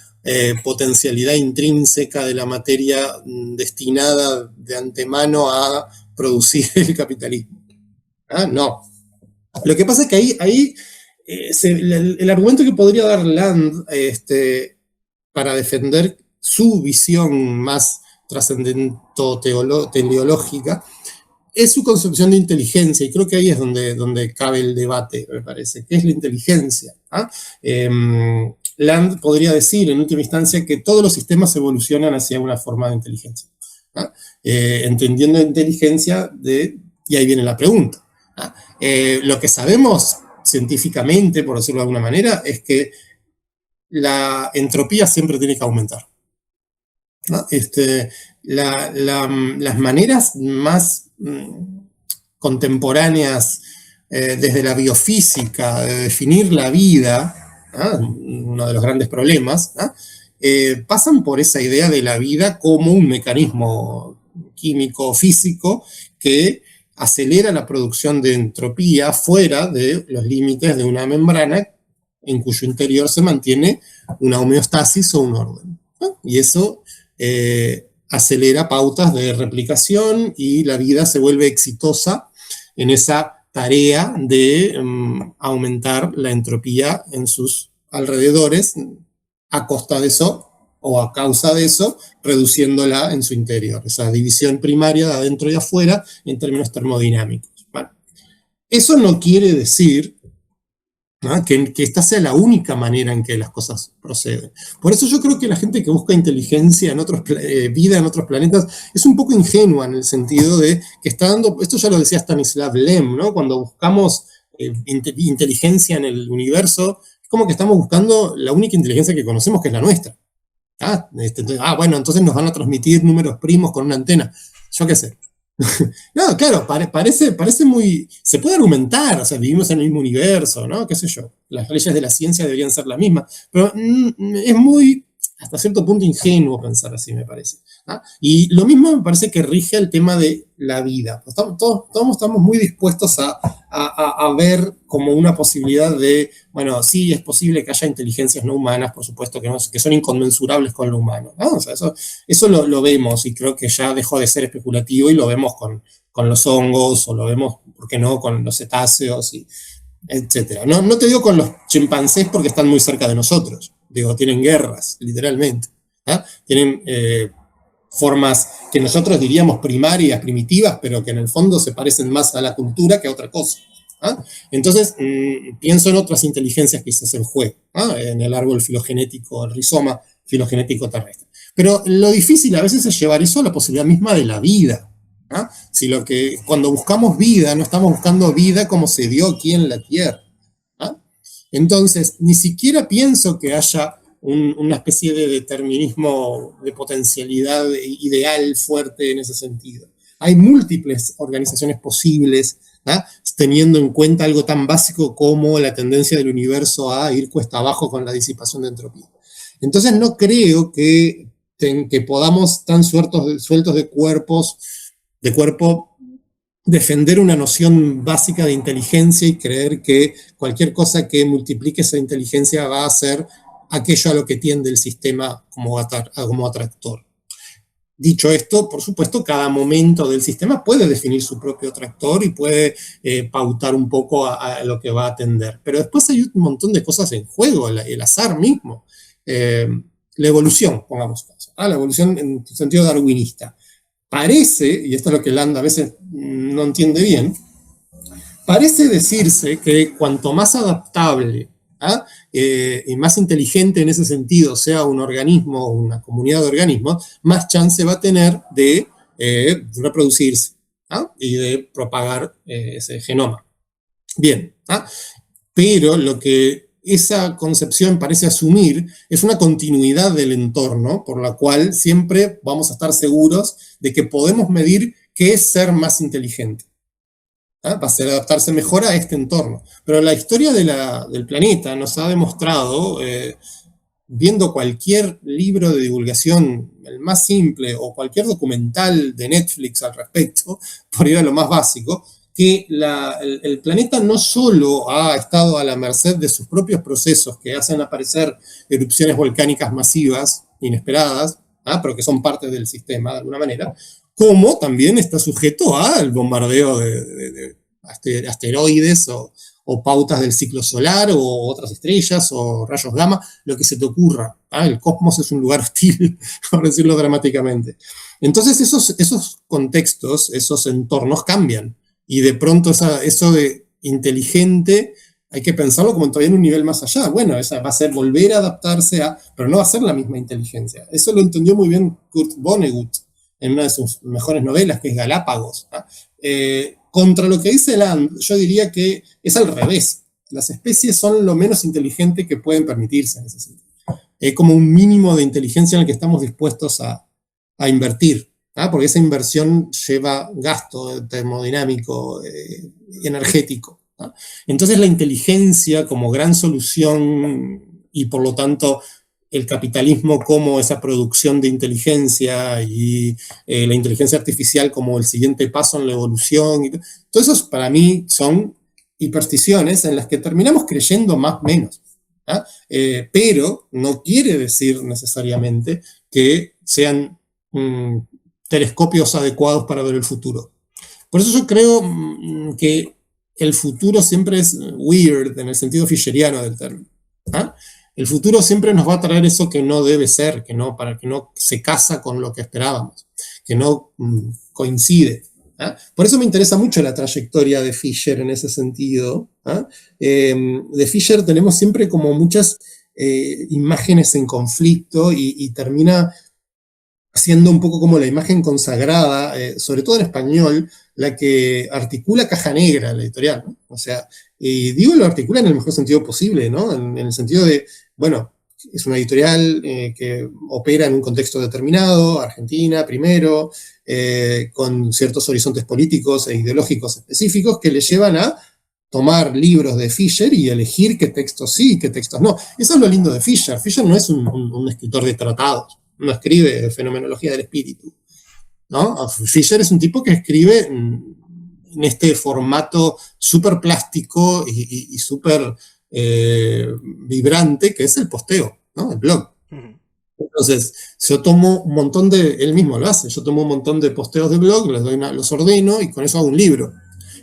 potencialidad intrínseca de la materia destinada de antemano a producir el capitalismo. ¿Ah? No. Lo que pasa es que ahí el argumento que podría dar Land para defender su visión más trascendento-teleológica es su concepción de inteligencia, y creo que ahí es donde cabe el debate, me parece. ¿Qué es la inteligencia? ¿Ah? Land podría decir, en última instancia, que todos los sistemas evolucionan hacia una forma de inteligencia. ¿Ah? Entendiendo inteligencia y ahí viene la pregunta. ¿Ah? Lo que sabemos científicamente, por decirlo de alguna manera, es que la entropía siempre tiene que aumentar. ¿No? Las maneras más contemporáneas desde la biofísica de definir la vida, ¿no? Uno de los grandes problemas, ¿no? Pasan por esa idea de la vida como un mecanismo químico físico que acelera la producción de entropía fuera de los límites de una membrana en cuyo interior se mantiene una homeostasis o un orden, ¿no? Y eso acelera pautas de replicación y la vida se vuelve exitosa en esa tarea de aumentar la entropía en sus alrededores a costa de eso o a causa de eso, reduciéndola en su interior. Esa división primaria de adentro y afuera en términos termodinámicos. Bueno, eso no quiere decir, ¿no? que esta sea la única manera en que las cosas proceden. Por eso yo creo que la gente que busca inteligencia en otros vida en otros planetas es un poco ingenua en el sentido de que está dando, esto ya lo decía Stanislav Lem, ¿no? Cuando buscamos inteligencia en el universo, es como que estamos buscando la única inteligencia que conocemos, que es la nuestra. Bueno, entonces nos van a transmitir números primos con una antena. Yo qué sé. No, claro, parece muy... Se puede argumentar, o sea, vivimos en el mismo universo, ¿no? Qué sé yo. Las leyes de la ciencia deberían ser las mismas. Pero es muy hasta cierto punto ingenuo pensar así, me parece. Y lo mismo me parece que rige el tema de la vida. Todos estamos muy dispuestos a ver como una posibilidad de, bueno, sí, es posible que haya inteligencias no humanas, por supuesto, que son inconmensurables con lo humano, ¿no? O sea, eso lo vemos, y creo que ya dejó de ser especulativo, y lo vemos con los hongos, o lo vemos, ¿por qué no?, con los cetáceos, etcétera. No te digo con los chimpancés porque están muy cerca de nosotros. Digo, tienen guerras, literalmente. Tienen formas que nosotros diríamos primarias, primitivas, pero que en el fondo se parecen más a la cultura que a otra cosa. Entonces, pienso en otras inteligencias quizás en juego, en el árbol filogenético, el rizoma filogenético terrestre. Pero lo difícil a veces es llevar eso a la posibilidad misma de la vida. Si cuando buscamos vida, no estamos buscando vida como se dio aquí en la Tierra. Entonces, ni siquiera pienso que haya una especie de determinismo de potencialidad ideal fuerte en ese sentido. Hay múltiples organizaciones posibles, teniendo en cuenta algo tan básico como la tendencia del universo a ir cuesta abajo con la disipación de entropía. Entonces, no creo que podamos, tan sueltos de cuerpo, defender una noción básica de inteligencia y creer que cualquier cosa que multiplique esa inteligencia va a ser aquello a lo que tiende el sistema como atractor. Dicho esto, por supuesto, cada momento del sistema puede definir su propio atractor y puede pautar un poco a lo que va a atender. Pero después hay un montón de cosas en juego, el azar mismo. La evolución, pongamos caso. La evolución en sentido darwinista. Parece, y esto es lo que Land a veces no entiende bien, parece decirse que cuanto más adaptable y más inteligente en ese sentido sea un organismo o una comunidad de organismos, más chance va a tener de reproducirse y de propagar ese genoma. Bien, pero lo que esa concepción parece asumir es una continuidad del entorno, por la cual siempre vamos a estar seguros de que podemos medir qué es ser más inteligente. Va a ser adaptarse mejor a este entorno. Pero la historia del planeta nos ha demostrado, viendo cualquier libro de divulgación, el más simple, o cualquier documental de Netflix al respecto, por ir a lo más básico, que el planeta no solo ha estado a la merced de sus propios procesos que hacen aparecer erupciones volcánicas masivas, inesperadas, pero que son parte del sistema de alguna manera, como también está sujeto al bombardeo de asteroides o pautas del ciclo solar o otras estrellas o rayos gamma, lo que se te ocurra. El cosmos es un lugar hostil, por decirlo dramáticamente. Entonces esos contextos, esos entornos cambian. Y de pronto eso de inteligente hay que pensarlo como todavía en un nivel más allá. Bueno, esa va a ser volver a adaptarse pero no va a ser la misma inteligencia. Eso lo entendió muy bien Kurt Vonnegut en una de sus mejores novelas, que es Galápagos. Contra lo que dice Land, yo diría que es al revés. Las especies son lo menos inteligente que pueden permitirse en ese sentido. Es como un mínimo de inteligencia en el que estamos dispuestos a invertir. Porque esa inversión lleva gasto termodinámico, energético. Entonces la inteligencia como gran solución, y por lo tanto el capitalismo como esa producción de inteligencia, y la inteligencia artificial como el siguiente paso en la evolución, todo eso para mí son hipersticiones en las que terminamos creyendo más o menos. Pero no quiere decir necesariamente que sean telescopios adecuados para ver el futuro. Por eso yo creo que el futuro siempre es weird, en el sentido fischeriano del término. El futuro siempre nos va a traer eso que no debe ser, para que no se casa con lo que esperábamos, que no coincide. Por eso me interesa mucho la trayectoria de Fisher en ese sentido. De Fisher tenemos siempre como muchas imágenes en conflicto, y termina siendo un poco como la imagen consagrada, sobre todo en español, la que articula Caja Negra, la editorial, ¿no? O sea, lo articula en el mejor sentido posible, ¿no? En el sentido de, bueno, es una editorial que opera en un contexto determinado, Argentina primero, con ciertos horizontes políticos e ideológicos específicos que le llevan a tomar libros de Fisher y elegir qué textos sí y qué textos no. Eso es lo lindo de Fisher. Fisher no es un escritor de tratados, no escribe fenomenología del espíritu, ¿no? Fisher es un tipo que escribe en este formato súper plástico y súper vibrante, que es el posteo, ¿no? El blog. Entonces, yo tomo un montón él mismo lo hace, yo tomo un montón de posteos de blog, los ordeno y con eso hago un libro.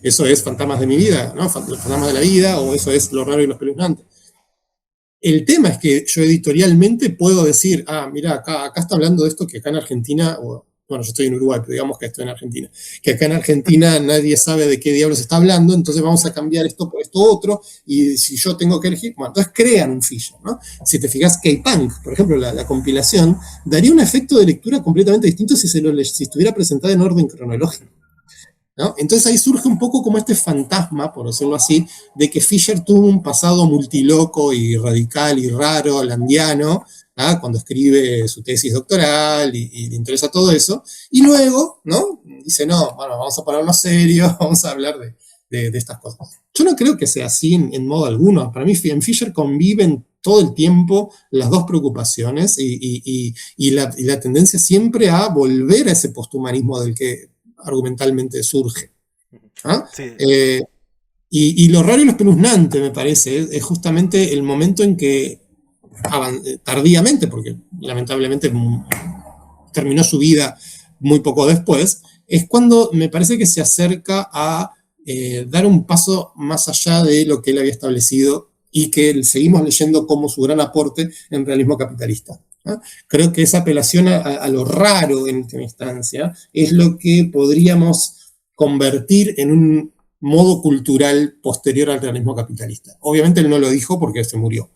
Eso es Fantasmas de mi vida, ¿no? Fantasmas de la vida, o eso es Lo raro y lo espeluznante. El tema es que yo editorialmente puedo decir, mira, acá está hablando de esto que acá en Argentina, bueno, yo estoy en Uruguay, pero digamos que estoy en Argentina, que acá en Argentina nadie sabe de qué diablos está hablando, entonces vamos a cambiar esto por esto otro, y si yo tengo que elegir, bueno, entonces crean un Fisher, ¿no? Si te fijas, K-Punk, por ejemplo, la compilación, daría un efecto de lectura completamente distinto si estuviera presentada en orden cronológico, ¿no? Entonces ahí surge un poco como este fantasma, por decirlo así, de que Fisher tuvo un pasado multiloco y radical y raro, landiano, ¿ah? Cuando escribe su tesis doctoral y le interesa todo eso, y luego, ¿no? Dice, no, bueno, vamos a ponernos serios, vamos a hablar de estas cosas. Yo no creo que sea así en modo alguno. Para mí en Fisher conviven todo el tiempo las dos preocupaciones y la tendencia siempre a volver a ese posthumanismo del que argumentalmente surge. ¿Ah? Sí. Y lo raro y lo espeluznante, me parece, es justamente el momento en que, tardíamente, porque lamentablemente terminó su vida muy poco después, es cuando me parece que se acerca a dar un paso más allá de lo que él había establecido y que seguimos leyendo como su gran aporte en realismo capitalista. ¿Ah? Creo que esa apelación a lo raro en última instancia es lo que podríamos convertir en un modo cultural posterior al realismo capitalista. Obviamente él no lo dijo porque se murió.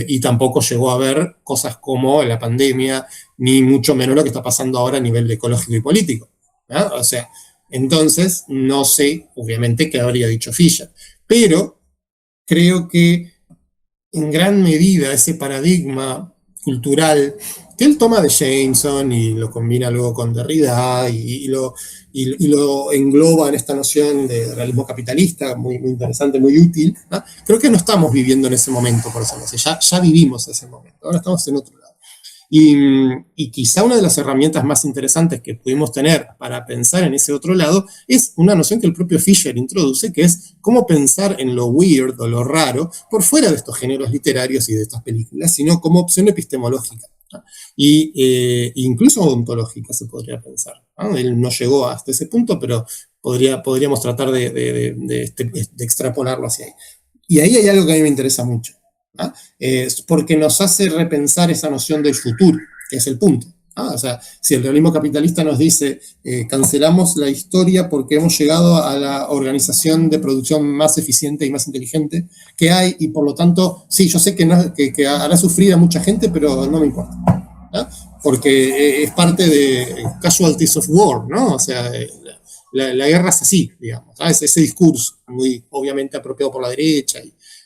Y tampoco llegó a ver cosas como la pandemia, ni mucho menos lo que está pasando ahora a nivel ecológico y político. ¿Ah? O sea, entonces no sé, obviamente, qué habría dicho Fisher. Pero creo que en gran medida ese paradigma cultural que él toma de Jameson y lo combina luego con Derrida y lo engloba en esta noción de realismo capitalista, muy, muy interesante, muy útil, ¿no? Creo que no estamos viviendo en ese momento, por eso ya vivimos ese momento, ahora estamos en otro lado. Y quizá una de las herramientas más interesantes que pudimos tener para pensar en ese otro lado es una noción que el propio Fisher introduce, que es cómo pensar en lo weird o lo raro por fuera de estos géneros literarios y de estas películas, sino como opción epistemológica, ¿no? Y incluso ontológica se podría pensar, ¿no? Él no llegó hasta ese punto, pero podríamos tratar de extrapolarlo hacia ahí. Y ahí hay algo que a mí me interesa mucho, ¿no? Porque nos hace repensar esa noción del futuro, que es el punto. O sea, si el realismo capitalista nos dice cancelamos la historia porque hemos llegado a la organización de producción más eficiente y más inteligente que hay, y por lo tanto, sí, yo sé que hará sufrir a mucha gente, pero no me importa, ¿no? Porque es parte de casualties of war, ¿no? O sea, la guerra es así, digamos, ¿sabes? Ese discurso muy obviamente apropiado por la derecha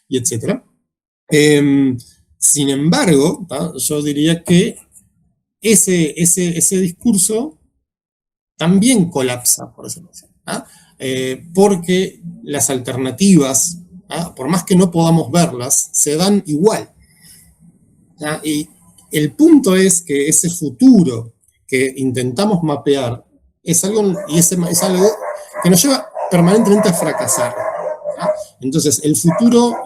y etcétera. Sin embargo, ¿no? Yo diría que ese discurso también colapsa, por eso, ¿no? Porque las alternativas, ¿no? Por más que no podamos verlas, se dan igual, ¿no? Y el punto es que ese futuro que intentamos mapear es algo, es algo que nos lleva permanentemente a fracasar, ¿no? Entonces, el futuro,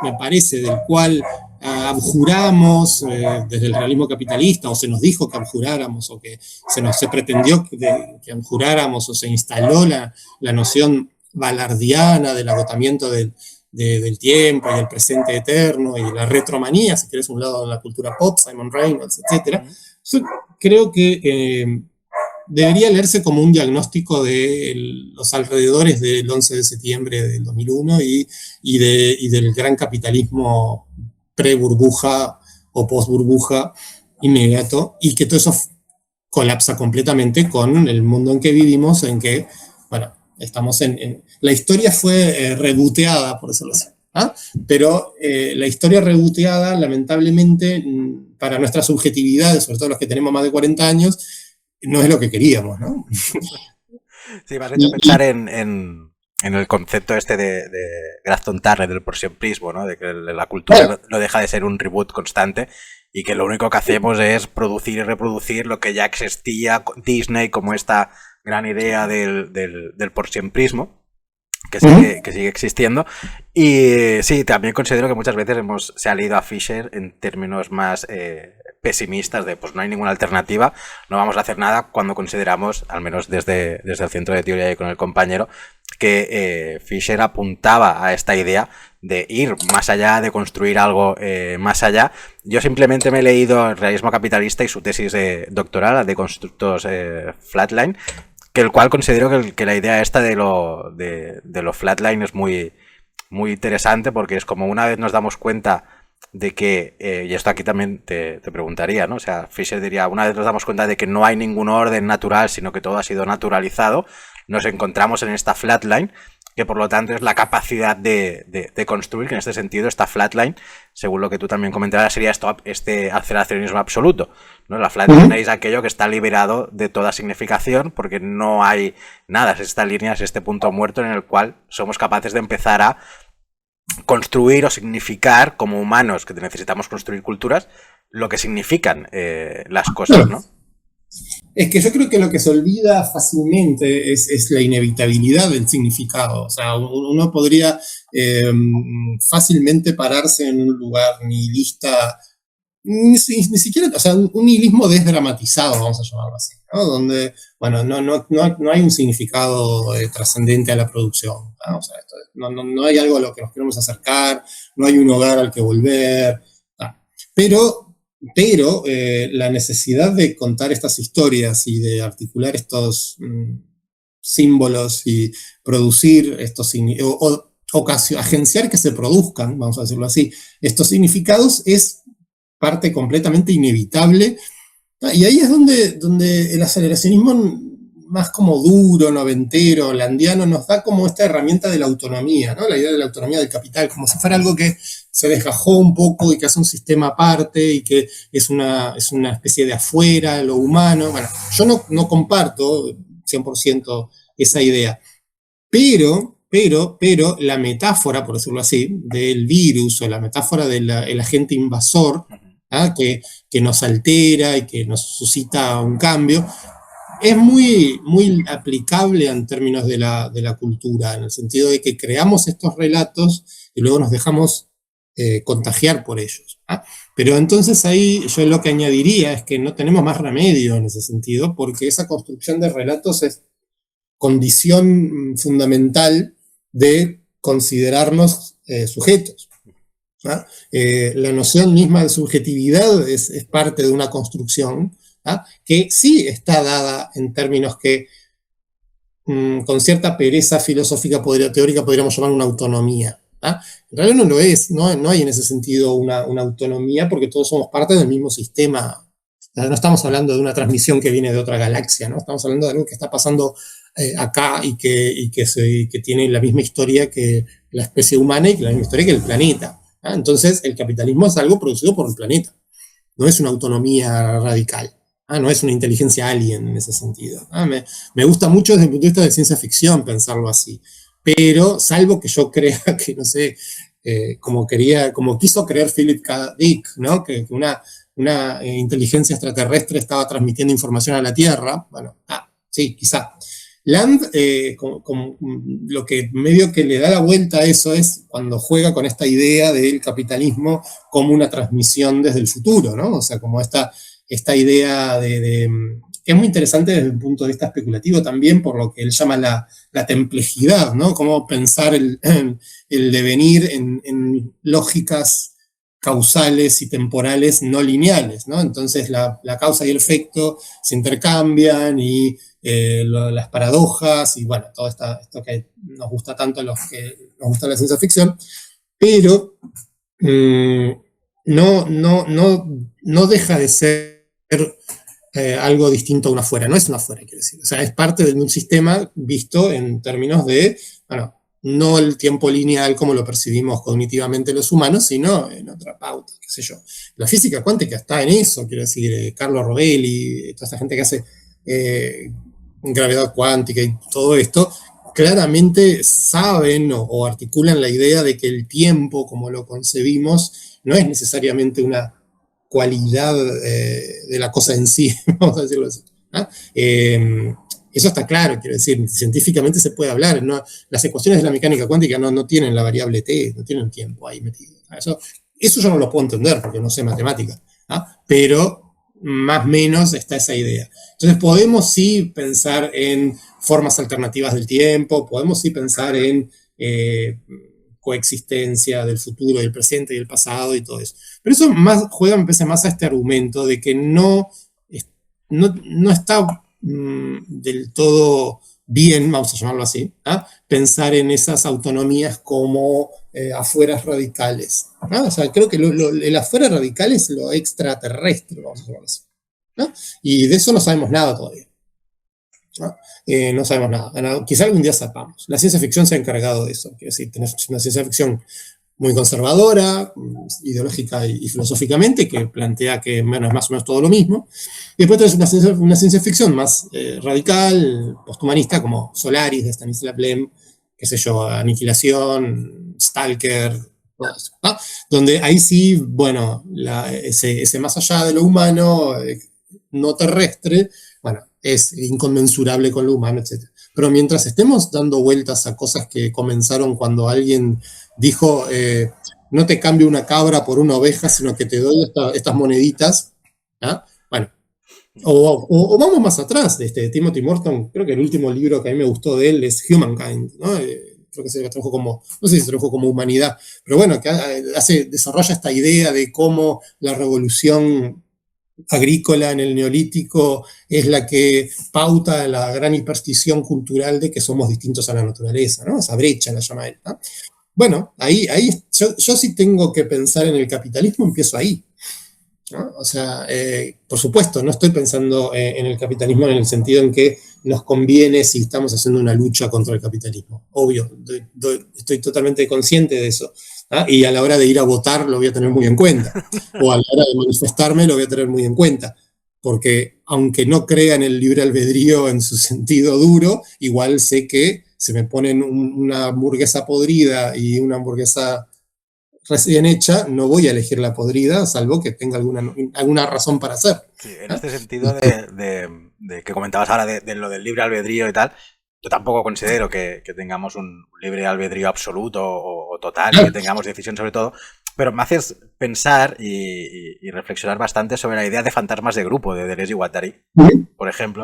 me parece, del cual abjuramos desde el realismo capitalista, o se nos dijo que abjuráramos, o que se pretendió que abjuráramos, o se instaló la noción balardiana del agotamiento del tiempo y el presente eterno y la retromanía, si querés, un lado de la cultura pop, Simon Reynolds, etc. Yo creo que debería leerse como un diagnóstico de los alrededores del 11 de septiembre del 2001 y del gran capitalismo pre-burbuja o post-burbuja inmediato, y que todo eso colapsa completamente con el mundo en que vivimos, en que, bueno, estamos la historia fue rebooteada, por decirlo así, ¿ah? Pero la historia rebooteada, lamentablemente, para nuestras subjetividades, sobre todo los que tenemos más de 40 años, no es lo que queríamos, ¿no? Sí, me has hecho pensar en en el concepto este de Grafton Turner, del porsiemprismo, ¿no? De que la cultura no deja de ser un reboot constante y que lo único que hacemos es producir y reproducir lo que ya existía Disney como esta gran idea del porsiemprismo. Que sigue existiendo. Y sí, también considero que muchas veces se ha leído a Fisher en términos más pesimistas de pues no hay ninguna alternativa, no vamos a hacer nada, cuando consideramos, al menos desde el centro de teoría y con el compañero, que Fisher apuntaba a esta idea de ir más allá, de construir algo más allá. Yo simplemente me he leído el realismo capitalista y su tesis doctoral, de constructos Flatline, que el cual considero que la idea esta de lo flatline es muy, muy interesante, porque es como una vez nos damos cuenta de que, y esto aquí también te preguntaría, ¿no? O sea, Fisher diría, una vez nos damos cuenta de que no hay ningún orden natural, sino que todo ha sido naturalizado, nos encontramos en esta flatline, que por lo tanto es la capacidad de construir, que en este sentido esta flatline, según lo que tú también comentabas, sería este aceleracionismo absoluto, ¿no? La flatline es aquello que está liberado de toda significación, porque no hay nada, es esta línea, es este punto muerto en el cual somos capaces de empezar a construir o significar, como humanos que necesitamos construir culturas, lo que significan las cosas, ¿no? Es que yo creo que lo que se olvida fácilmente es la inevitabilidad del significado. O sea, uno podría fácilmente pararse en un lugar nihilista, ni siquiera, o sea, un nihilismo desdramatizado, vamos a llamarlo así, ¿no? Donde, bueno, no hay un significado trascendente a la producción, ¿no? O sea, no hay algo a lo que nos queremos acercar, no hay un hogar al que volver, ¿no? Pero la necesidad de contar estas historias y de articular estos símbolos y producir estos, agenciar que se produzcan, vamos a decirlo así, estos significados es parte completamente inevitable. Y ahí es donde el aceleracionismo más como duro, noventero, landiano, nos da como esta herramienta de la autonomía, ¿no? La idea de la autonomía del capital, como si fuera algo que se desgajó un poco y que hace un sistema aparte y que es una especie de afuera, lo humano. Bueno, yo no comparto 100% esa idea, pero la metáfora, por decirlo así, del virus o la metáfora del agente invasor, ¿ah? que nos altera y que nos suscita un cambio, es muy, muy aplicable en términos de la cultura, en el sentido de que creamos estos relatos y luego nos dejamos contagiar por ellos, ¿ah? Pero entonces ahí yo lo que añadiría es que no tenemos más remedio en ese sentido, porque esa construcción de relatos es condición fundamental de considerarnos sujetos. ¿Ah? La noción misma de subjetividad es parte de una construcción, ¿ah? Que sí está dada en términos que con cierta pereza filosófica teórica podríamos llamar una autonomía. ¿Ah? En realidad no lo es, no hay en ese sentido una autonomía, porque todos somos parte del mismo sistema. No estamos hablando de una transmisión que viene de otra galaxia, ¿no? Estamos hablando de algo que está pasando acá y que tiene la misma historia que la especie humana y que la misma historia que el planeta. ¿Ah? Entonces, el capitalismo es algo producido por el planeta, no es una autonomía radical, ¿ah? No es una inteligencia alien en ese sentido. ¿Ah? Me gusta mucho desde el punto de vista de ciencia ficción pensarlo así, pero salvo que yo crea que, no sé, como quiso creer Philip K. Dick, ¿no? que una inteligencia extraterrestre estaba transmitiendo información a la Tierra, bueno, sí, quizá. Land, lo que medio que le da la vuelta a eso es cuando juega con esta idea del capitalismo como una transmisión desde el futuro, ¿no? O sea, como esta idea que es muy interesante desde el punto de vista especulativo también, por lo que él llama la templejidad, ¿no? Cómo pensar el devenir en lógicas causales y temporales no lineales, ¿no? Entonces la causa y el efecto se intercambian y las paradojas y bueno, todo esto que nos gusta tanto a los que nos gusta la ciencia ficción, pero no deja de ser algo distinto a una fuera, no es una fuera, quiero decir, o sea, es parte de un sistema visto en términos de, bueno, no el tiempo lineal como lo percibimos cognitivamente los humanos, sino en otra pauta, qué sé yo. La física cuántica está en eso, quiero decir, Carlo Rovelli, toda esta gente que hace gravedad cuántica y todo esto, claramente saben o articulan la idea de que el tiempo, como lo concebimos, no es necesariamente una cualidad de la cosa en sí, vamos a decirlo así. ¿Ah? Eso está claro, quiero decir, científicamente se puede hablar. ¿No? Las ecuaciones de la mecánica cuántica no tienen la variable t, no tienen tiempo ahí metido. Eso yo no lo puedo entender porque no sé matemática, ¿ah? Pero más o menos está esa idea. Entonces podemos sí pensar en formas alternativas del tiempo, podemos sí pensar en coexistencia del futuro, del presente y del pasado y todo eso. Pero eso más juega, me parece, más a este argumento de que no está del todo bien, vamos a llamarlo así, ¿ah? Pensar en esas autonomías como afueras radicales. ¿Ah? O sea, creo que el afuera radical es lo extraterrestre, vamos a llamarlo así. ¿Ah? Y de eso no sabemos nada todavía. ¿No? No sabemos nada. Quizá algún día sepamos. La ciencia ficción se ha encargado de eso. Quiero decir, tenés una ciencia ficción muy conservadora, ideológica y filosóficamente, que plantea que bueno, es más o menos todo lo mismo. Y después tenés una ciencia ficción más radical, posthumanista, como Solaris de Stanisław Lem, qué sé yo, Aniquilación, Stalker, todo eso, ¿no? Donde ahí sí, bueno, ese más allá de lo humano, no terrestre, bueno, es inconmensurable con lo humano, etc. Pero mientras estemos dando vueltas a cosas que comenzaron cuando alguien dijo, no te cambio una cabra por una oveja, sino que te doy estas moneditas, ¿ah? Bueno, o vamos más atrás, Timothy Morton, creo que el último libro que a mí me gustó de él es Humankind, ¿no? Creo que se tradujo como, no sé si se tradujo como humanidad, pero bueno, que desarrolla esta idea de cómo la revolución agrícola en el neolítico es la que pauta la gran hiperstición cultural de que somos distintos a la naturaleza, ¿no? Esa brecha la llama él, ¿no? Bueno, ahí yo sí tengo que pensar en el capitalismo, empiezo ahí, ¿no? O sea, por supuesto, no estoy pensando en el capitalismo en el sentido en que nos conviene si estamos haciendo una lucha contra el capitalismo. Obvio, estoy totalmente consciente de eso. ¿Ah? Y a la hora de ir a votar lo voy a tener muy en cuenta. O a la hora de manifestarme lo voy a tener muy en cuenta. Porque aunque no crea en el libre albedrío en su sentido duro, igual sé que se me ponen una hamburguesa podrida y una hamburguesa recién hecha, no voy a elegir la podrida, salvo que tenga alguna razón para hacer. Sí, en este sentido de que comentabas ahora de lo del libre albedrío y tal, yo tampoco considero que tengamos un libre albedrío absoluto o total y que tengamos decisión sobre todo, pero me haces pensar y reflexionar bastante sobre la idea de fantasmas de grupo de Deleuze y Guattari, por ejemplo,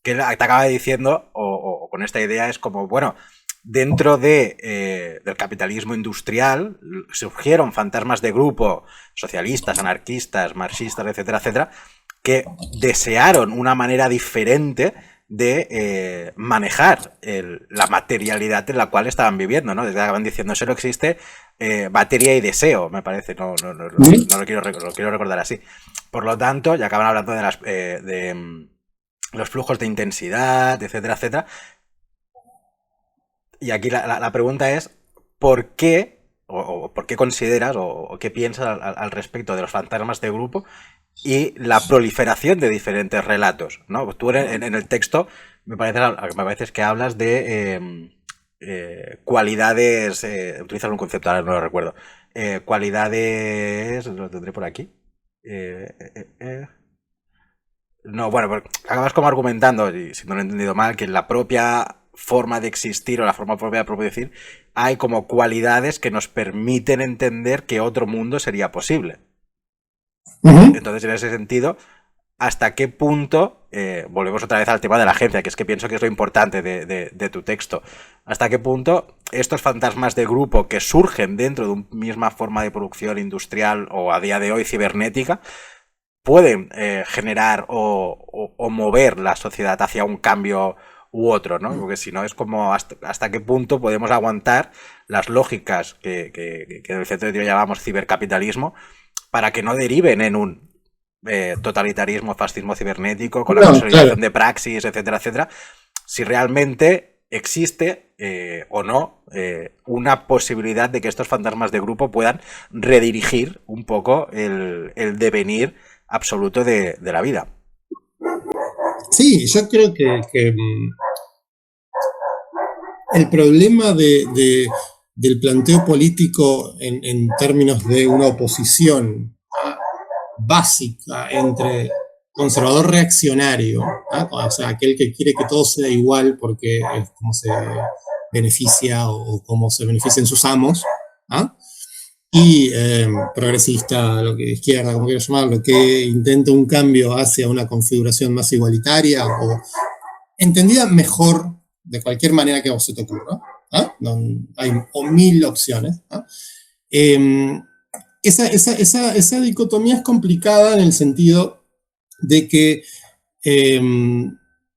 que te acaba diciendo, o con esta idea es como, bueno, dentro del capitalismo industrial surgieron fantasmas de grupo, socialistas, anarquistas, marxistas, etcétera, etcétera, que desearon una manera diferente de manejar la materialidad en la cual estaban viviendo, ¿no? Estaban diciendo, solo existe materia y deseo, me parece, no lo quiero recordar así. Por lo tanto, ya acaban hablando de los flujos de intensidad, etcétera, etcétera. Y aquí la pregunta es, ¿por qué, o por qué consideras, o qué piensas al respecto de los fantasmas de grupo y la proliferación de diferentes relatos, ¿no? Pues tú en el texto me parece que hablas de cualidades, utilizas un concepto, ahora no lo recuerdo, cualidades, lo tendré por aquí. No, bueno, acabas como argumentando, y si no lo he entendido mal, que la propia forma de existir o la forma propia de propio decir, hay como cualidades que nos permiten entender que otro mundo sería posible. Entonces, en ese sentido, ¿hasta qué punto, volvemos otra vez al tema de la agencia, que es que pienso que es lo importante de tu texto, hasta qué punto estos fantasmas de grupo que surgen dentro de una misma forma de producción industrial o a día de hoy cibernética, pueden generar o mover la sociedad hacia un cambio u otro, ¿no? Porque si no es como hasta qué punto podemos aguantar las lógicas que en el centro de Dios llamamos cibercapitalismo para que no deriven en un totalitarismo, fascismo cibernético con la consolidación de praxis, etcétera, etcétera, si realmente existe o no una posibilidad de que estos fantasmas de grupo puedan redirigir un poco el devenir absoluto de la vida. Sí, yo creo que el problema del planteo político en términos de una oposición básica entre conservador reaccionario, o sea, aquel que quiere que todo sea igual porque es como se beneficia o cómo se benefician sus amos, y progresista, lo que izquierda, como quieras llamarlo, que intenta un cambio hacia una configuración más igualitaria o entendida mejor de cualquier manera que a vos se te ocurra. No, hay mil opciones. Esa dicotomía es complicada en el sentido de que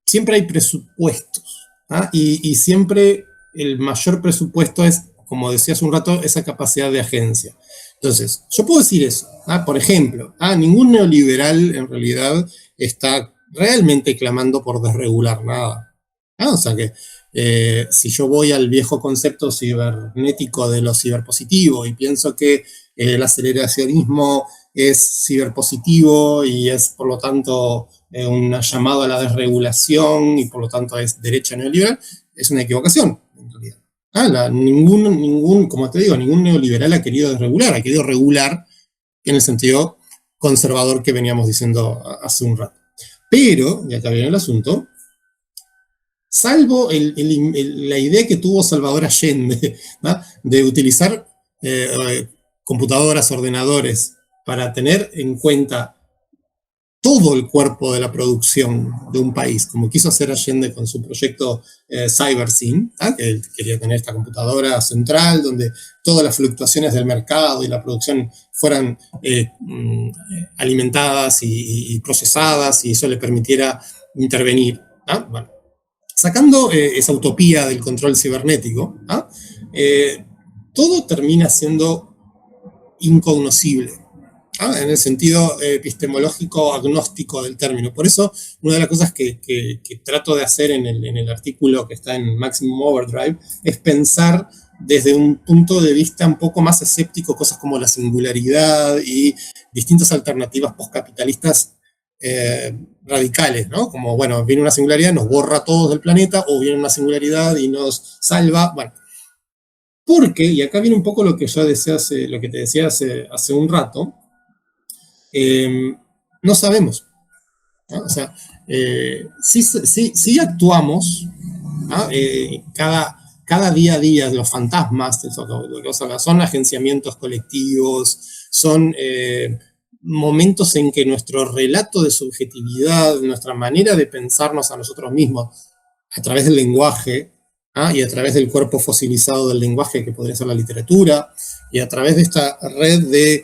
siempre hay presupuestos, y siempre el mayor presupuesto es, como decía hace un rato, esa capacidad de agencia. Entonces, yo puedo decir eso. Por ejemplo, ningún neoliberal en realidad está realmente clamando por desregular nada. O sea que si yo voy al viejo concepto cibernético de lo ciberpositivo y pienso que el aceleracionismo es ciberpositivo y es por lo tanto un llamado a la desregulación y por lo tanto es derecha neoliberal, es una equivocación en realidad. Como te digo, ningún neoliberal ha querido desregular, ha querido regular en el sentido conservador que veníamos diciendo hace un rato. Pero, y acá viene el asunto, salvo la idea que tuvo Salvador Allende, de utilizar computadoras, ordenadores, para tener en cuenta todo el cuerpo de la producción de un país, como quiso hacer Allende con su proyecto CyberSyn, que él quería tener esta computadora central donde todas las fluctuaciones del mercado y la producción fueran alimentadas y procesadas, y eso le permitiera intervenir. Bueno, sacando esa utopía del control cibernético, todo termina siendo incognoscible, en el sentido epistemológico agnóstico del término. Por eso, una de las cosas que trato de hacer en el artículo que está en Maximum Overdrive es pensar desde un punto de vista un poco más escéptico cosas como la singularidad y distintas alternativas postcapitalistas radicales, ¿no? Como, bueno, viene una singularidad, nos borra a todos del planeta, o viene una singularidad y nos salva. Bueno, porque, y acá viene un poco lo que yo decía lo que te decía hace un rato, no sabemos, ¿no? O sea, sí actuamos, ¿no? Cada día a día, los fantasmas, son agenciamientos colectivos, son momentos en que nuestro relato de subjetividad, nuestra manera de pensarnos a nosotros mismos a través del lenguaje, y a través del cuerpo fosilizado del lenguaje, que podría ser la literatura, y a través de esta red de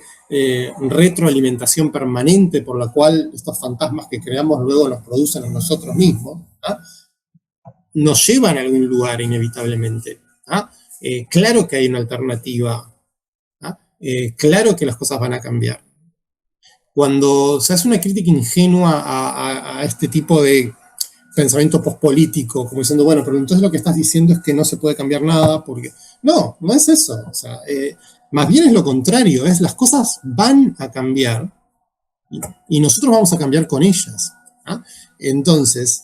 retroalimentación permanente por la cual estos fantasmas que creamos luego nos producen a nosotros mismos, nos llevan a algún lugar inevitablemente. Claro que hay una alternativa, claro que las cosas van a cambiar. Cuando se hace una crítica ingenua a este tipo de pensamiento pospolítico, como diciendo, bueno, pero entonces lo que estás diciendo es que no se puede cambiar nada, porque no es eso. O sea, más bien es lo contrario, las cosas van a cambiar y nosotros vamos a cambiar con ellas. Entonces,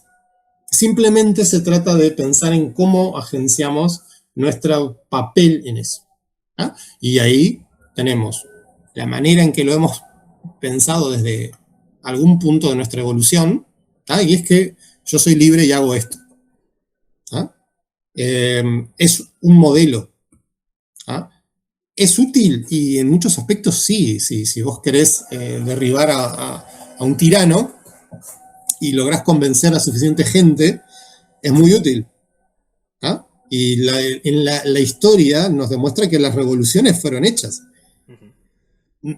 simplemente se trata de pensar en cómo agenciamos nuestro papel en eso. Y ahí tenemos la manera en que lo hemos pensado desde algún punto de nuestra evolución, y es que yo soy libre y hago esto. Es un modelo. ¿Es útil? Y en muchos aspectos sí. Si vos querés derribar a un tirano y lográs convencer a suficiente gente, es muy útil. Y la historia nos demuestra que las revoluciones fueron hechas.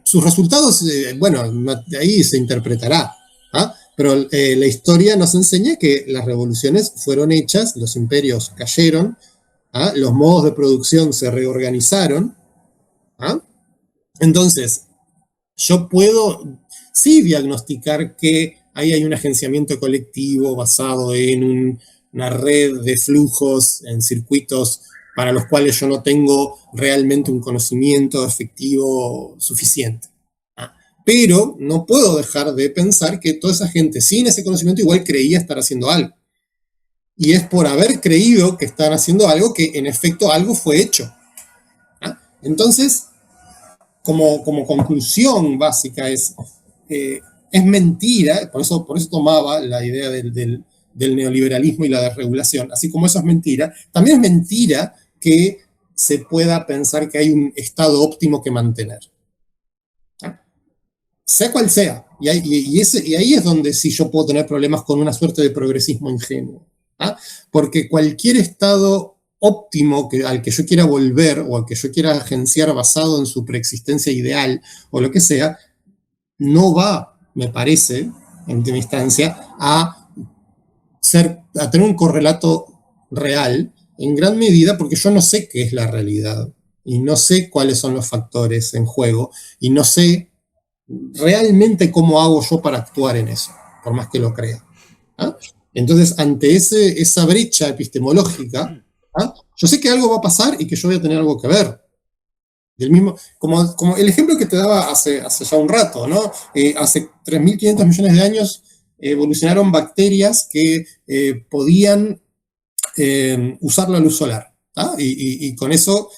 Sus resultados, bueno, de ahí se interpretará. Pero la historia nos enseña que las revoluciones fueron hechas, los imperios cayeron, los modos de producción se reorganizaron. Entonces, yo puedo sí diagnosticar que ahí hay un agenciamiento colectivo basado en una red de flujos, en circuitos para los cuales yo no tengo realmente un conocimiento efectivo suficiente. Pero no puedo dejar de pensar que toda esa gente sin ese conocimiento igual creía estar haciendo algo. y es por haber creído que están haciendo algo que en efecto algo fue hecho. Entonces, como conclusión básica es mentira, por eso tomaba la idea del neoliberalismo y la desregulación, así como eso es mentira, también es mentira que se pueda pensar que hay un estado óptimo que mantener. Sea cual sea, y ahí es donde sí yo puedo tener problemas con una suerte de progresismo ingenuo. Porque cualquier estado óptimo al que yo quiera volver o al que yo quiera agenciar basado en su preexistencia ideal o lo que sea, no va, me parece, en última instancia, a tener un correlato real en gran medida porque yo no sé qué es la realidad y no sé cuáles son los factores en juego y no sé realmente cómo hago yo para actuar en eso, por más que lo crea. Entonces, ante esa brecha epistemológica, yo sé que algo va a pasar y que yo voy a tener algo que ver. Del mismo, como el ejemplo que te daba hace ya un rato, ¿no? Hace 3.500 millones de años evolucionaron bacterias que podían usar la luz solar, y con eso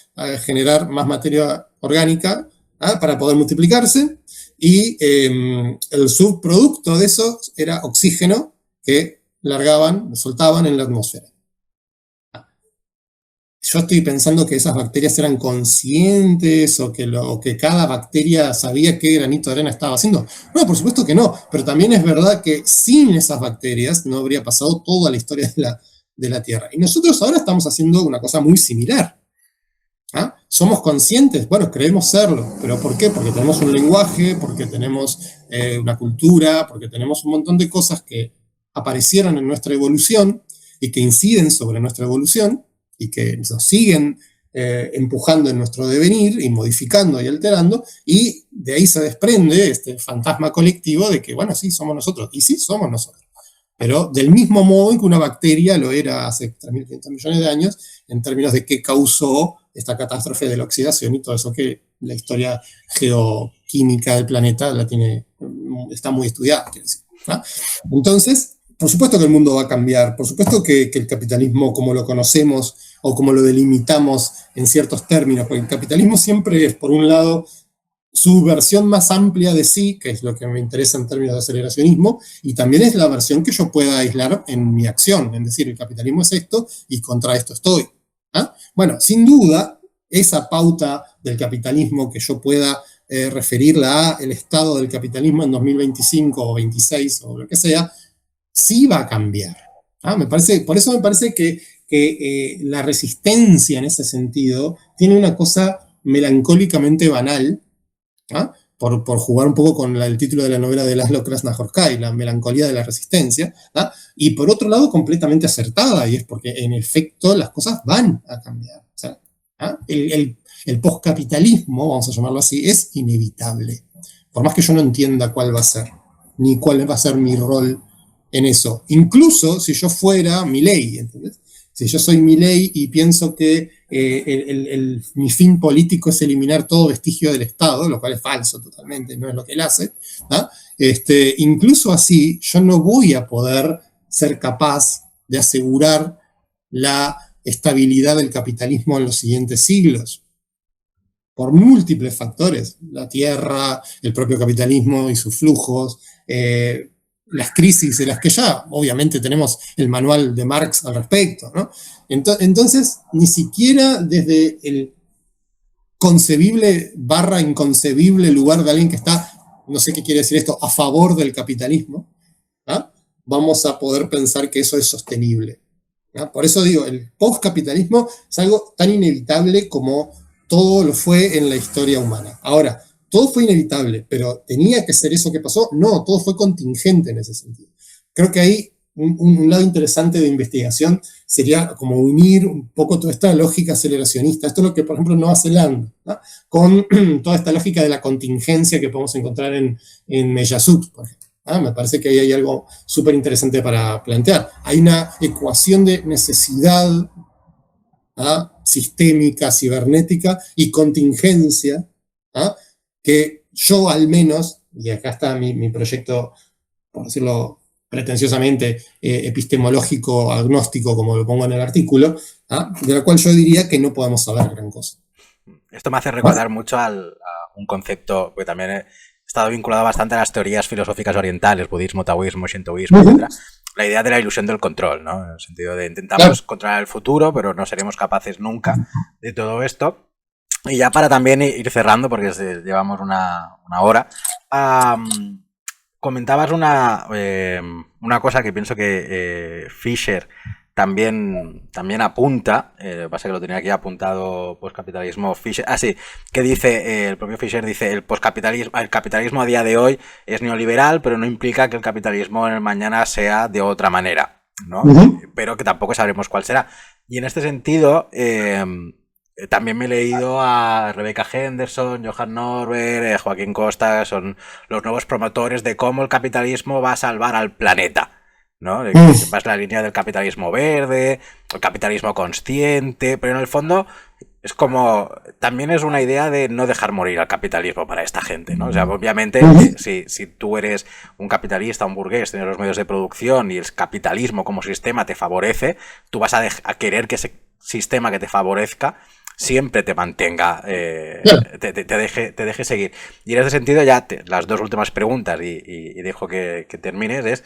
generar más materia orgánica para poder multiplicarse, y el subproducto de eso era oxígeno que soltaban en la atmósfera. Yo estoy pensando que esas bacterias eran conscientes o que cada bacteria sabía qué granito de arena estaba haciendo. No, por supuesto que no, pero también es verdad que sin esas bacterias no habría pasado toda la historia de la Tierra. Y nosotros ahora estamos haciendo una cosa muy similar. ¿Somos conscientes? Bueno, creemos serlo, pero ¿por qué? Porque tenemos un lenguaje, porque tenemos una cultura, porque tenemos un montón de cosas que aparecieron en nuestra evolución y que inciden sobre nuestra evolución y que nos siguen empujando en nuestro devenir y modificando y alterando, y de ahí se desprende este fantasma colectivo de que, bueno, sí, somos nosotros, y sí, somos nosotros. Pero del mismo modo en que una bacteria lo era hace 3.500 millones de años, en términos de qué causó esta catástrofe de la oxidación y todo eso que la historia geoquímica del planeta está muy estudiada. Entonces, por supuesto que el mundo va a cambiar, por supuesto que el capitalismo como lo conocemos o como lo delimitamos en ciertos términos, porque el capitalismo siempre es, por un lado, su versión más amplia de sí, que es lo que me interesa en términos de aceleracionismo, y también es la versión que yo pueda aislar en mi acción, es decir, el capitalismo es esto y contra esto estoy. Bueno, sin duda, esa pauta del capitalismo que yo pueda referirla a el estado del capitalismo en 2025 o 26 o lo que sea, sí va a cambiar. Por eso me parece que la resistencia en ese sentido tiene una cosa melancólicamente banal, por jugar un poco con el título de la novela de Laszlo Krasznahorkai, la melancolía de la resistencia, y por otro lado completamente acertada, y es porque en efecto las cosas van a cambiar. O sea, el postcapitalismo, vamos a llamarlo así, es inevitable, por más que yo no entienda cuál va a ser, ni cuál va a ser mi rol en eso. Incluso si yo fuera Milei, ¿entendés? Si yo soy Milei y pienso que mi fin político es eliminar todo vestigio del Estado, lo cual es falso totalmente, no es lo que él hace, incluso así yo no voy a poder ser capaz de asegurar la estabilidad del capitalismo en los siguientes siglos, por múltiples factores: la tierra, el propio capitalismo y sus flujos, las crisis de las que ya obviamente tenemos el manual de Marx al respecto, ¿no? Entonces, ni siquiera desde el concebible / inconcebible lugar de alguien que está, no sé qué quiere decir esto, a favor del capitalismo, vamos a poder pensar que eso es sostenible. Por eso digo, el postcapitalismo es algo tan inevitable como todo lo fue en la historia humana. Ahora, todo fue inevitable, pero ¿tenía que ser eso que pasó? No, todo fue contingente en ese sentido. Creo que ahí un lado interesante de investigación sería como unir un poco toda esta lógica aceleracionista, esto es lo que por ejemplo Nueva Zelanda, con toda esta lógica de la contingencia que podemos encontrar en Meyasut, por ejemplo. Me parece que ahí hay algo súper interesante para plantear. Hay una ecuación de necesidad sistémica, cibernética y contingencia, que yo al menos, y acá está mi proyecto, por decirlo pretenciosamente epistemológico, agnóstico, como lo pongo en el artículo, de la cual yo diría que no podemos saber gran cosa. Esto me hace recordar mucho a un concepto que también he estado vinculado bastante a las teorías filosóficas orientales, budismo, taoísmo, shintoísmo, etc. La idea de la ilusión del control, ¿no? En el sentido de intentamos controlar el futuro, pero no seremos capaces nunca de todo esto. Y ya para también ir cerrando, porque llevamos una hora, comentabas una cosa que pienso que Fisher también apunta, pasa que lo tenía aquí apuntado, postcapitalismo Fisher, sí, que dice, el propio Fisher dice, el capitalismo a día de hoy es neoliberal, pero no implica que el capitalismo en el mañana sea de otra manera, ¿no? Pero que tampoco sabremos cuál será. Y en este sentido, también me he leído a Rebecca Henderson, Johan Norberg, Joaquín Costa, son los nuevos promotores de cómo el capitalismo va a salvar al planeta, ¿no? Va es la línea del capitalismo verde, el capitalismo consciente, pero en el fondo es como, también es una idea de no dejar morir al capitalismo para esta gente, ¿no? O sea, obviamente, si tú eres un capitalista, un burgués, tienes los medios de producción y el capitalismo como sistema te favorece, tú vas a querer que ese sistema que te favorezca siempre te mantenga, te deje seguir. Y en ese sentido, ya las dos últimas preguntas, y dejo que termines, es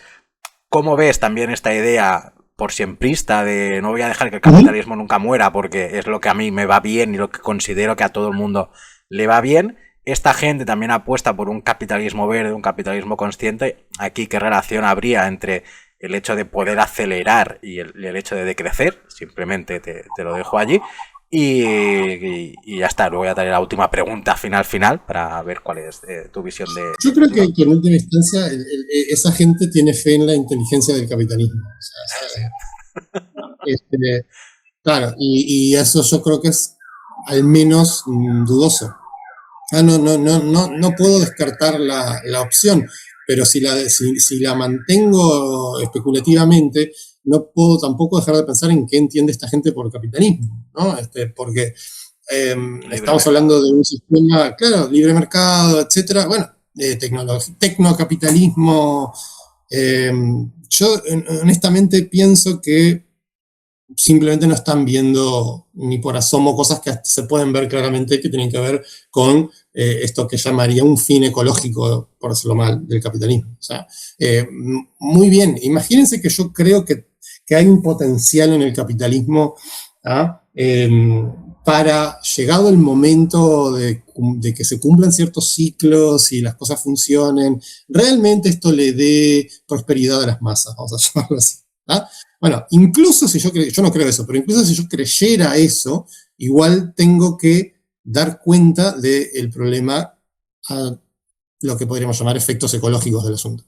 ¿cómo ves también esta idea por siemprista de no voy a dejar que el capitalismo nunca muera porque es lo que a mí me va bien y lo que considero que a todo el mundo le va bien? Esta gente también apuesta por un capitalismo verde, un capitalismo consciente. Aquí, ¿qué relación habría entre el hecho de poder acelerar y el hecho de decrecer? Simplemente te lo dejo allí. Y ya está, luego voy a traer la última pregunta final para ver cuál es tu visión de... Yo creo que en última instancia esa gente tiene fe en la inteligencia del capitalismo. O sea, claro, y eso yo creo que es al menos dudoso. No puedo descartar la opción, pero si la mantengo especulativamente, no puedo tampoco dejar de pensar en qué entiende esta gente por capitalismo, ¿no? Porque estamos hablando de un sistema, claro, libre mercado, etcétera, bueno, tecnocapitalismo. Yo honestamente pienso que simplemente no están viendo ni por asomo cosas que se pueden ver claramente que tienen que ver con esto que llamaría un fin ecológico, por decirlo mal, del capitalismo. O sea, muy bien, imagínense que yo creo que hay un potencial en el capitalismo para, llegado el momento de que se cumplan ciertos ciclos y las cosas funcionen, realmente esto le dé prosperidad a las masas, vamos a llamarlo así. Bueno, incluso si yo no creo eso, pero incluso si yo creyera eso, igual tengo que dar cuenta del problema, lo que podríamos llamar efectos ecológicos del asunto.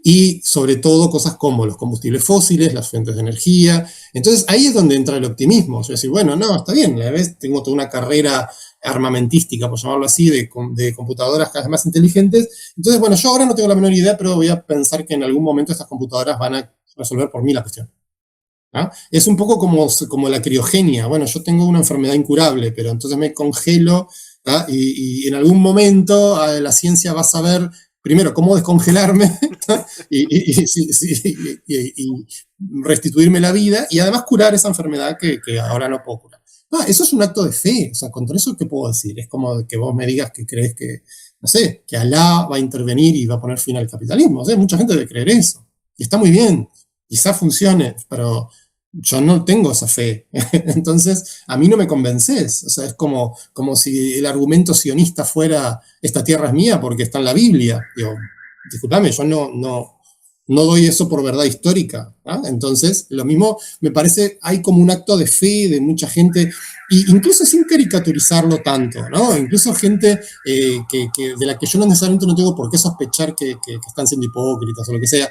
Y sobre todo cosas como los combustibles fósiles, las fuentes de energía. Entonces ahí es donde entra el optimismo. O sea, decir, bueno, no, está bien, a veces tengo toda una carrera armamentística, por llamarlo así, de computadoras cada vez más inteligentes. Entonces, bueno, yo ahora no tengo la menor idea, pero voy a pensar que en algún momento estas computadoras van a resolver por mí la cuestión. Es un poco como la criogenia. Bueno, yo tengo una enfermedad incurable, pero entonces me congelo y en algún momento la ciencia va a saber primero cómo descongelarme y restituirme la vida y además curar esa enfermedad que ahora no puedo curar. Eso es un acto de fe. O sea, contra eso, ¿qué puedo decir? Es como que vos me digas que crees que, no sé, que Alá va a intervenir y va a poner fin al capitalismo. O sea, mucha gente debe creer eso. Y está muy bien. Quizá funcione, pero yo no tengo esa fe. Entonces, a mí no me convences. O sea, es como si el argumento sionista fuera, esta tierra es mía porque está en la Biblia. Digo, discúlpame, yo no doy eso por verdad histórica. Entonces, lo mismo, me parece, hay como un acto de fe de mucha gente, incluso sin caricaturizarlo tanto, ¿no? Incluso gente de la que yo no necesariamente no tengo por qué sospechar que están siendo hipócritas o lo que sea.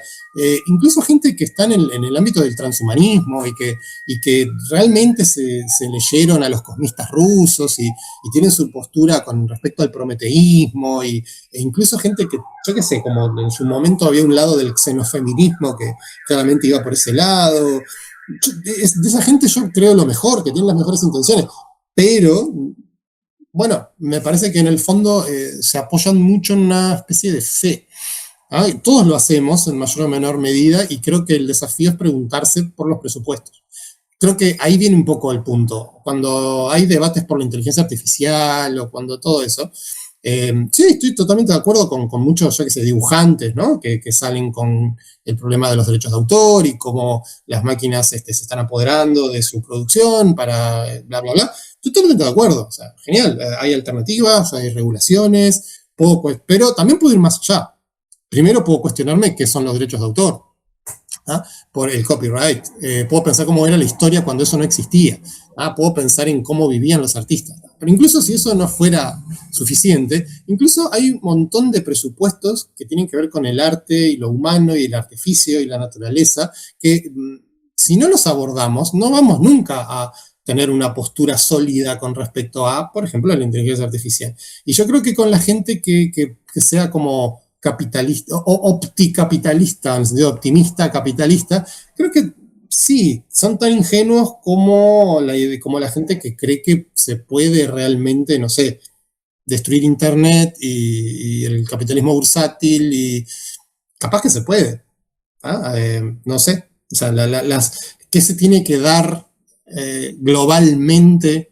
Incluso gente que está en el ámbito del transhumanismo y que realmente se leyeron a los cosmistas rusos y tienen su postura con respecto al prometeísmo e incluso gente que, yo qué sé, como en su momento había un lado del xenofeminismo que claramente iba por ese lado. De esa gente yo creo lo mejor, que tiene las mejores intenciones, pero bueno, me parece que en el fondo se apoyan mucho en una especie de fe. ¿ah? Todos lo hacemos en mayor o menor medida y creo que el desafío es preguntarse por los presupuestos. Creo que ahí viene un poco el punto. Cuando hay debates por la inteligencia artificial o cuando todo eso, sí, estoy totalmente de acuerdo con muchos, yo que sé, dibujantes, ¿no? Que salen con el problema de los derechos de autor y cómo las máquinas se están apoderando de su producción para bla, bla, bla. Estoy totalmente de acuerdo. O sea, genial. Hay alternativas, hay regulaciones, pero también puedo ir más allá. Primero puedo cuestionarme qué son los derechos de autor. ¿Ah? Por el copyright. Puedo pensar cómo era la historia cuando eso no existía. ¿Ah? Puedo pensar en cómo vivían los artistas. Pero incluso si eso no fuera suficiente, incluso hay un montón de presupuestos que tienen que ver con el arte y lo humano y el artificio y la naturaleza, que si no los abordamos, no vamos nunca a tener una postura sólida con respecto a, por ejemplo, a la inteligencia artificial. Y yo creo que con la gente que sea como capitalista o opticapitalista, en el sentido optimista, capitalista, creo que sí, son tan ingenuos como la gente que cree que se puede realmente, no sé, destruir Internet y el capitalismo bursátil y capaz que se puede. ¿Ah? No sé, o sea, ¿qué se tiene que dar globalmente?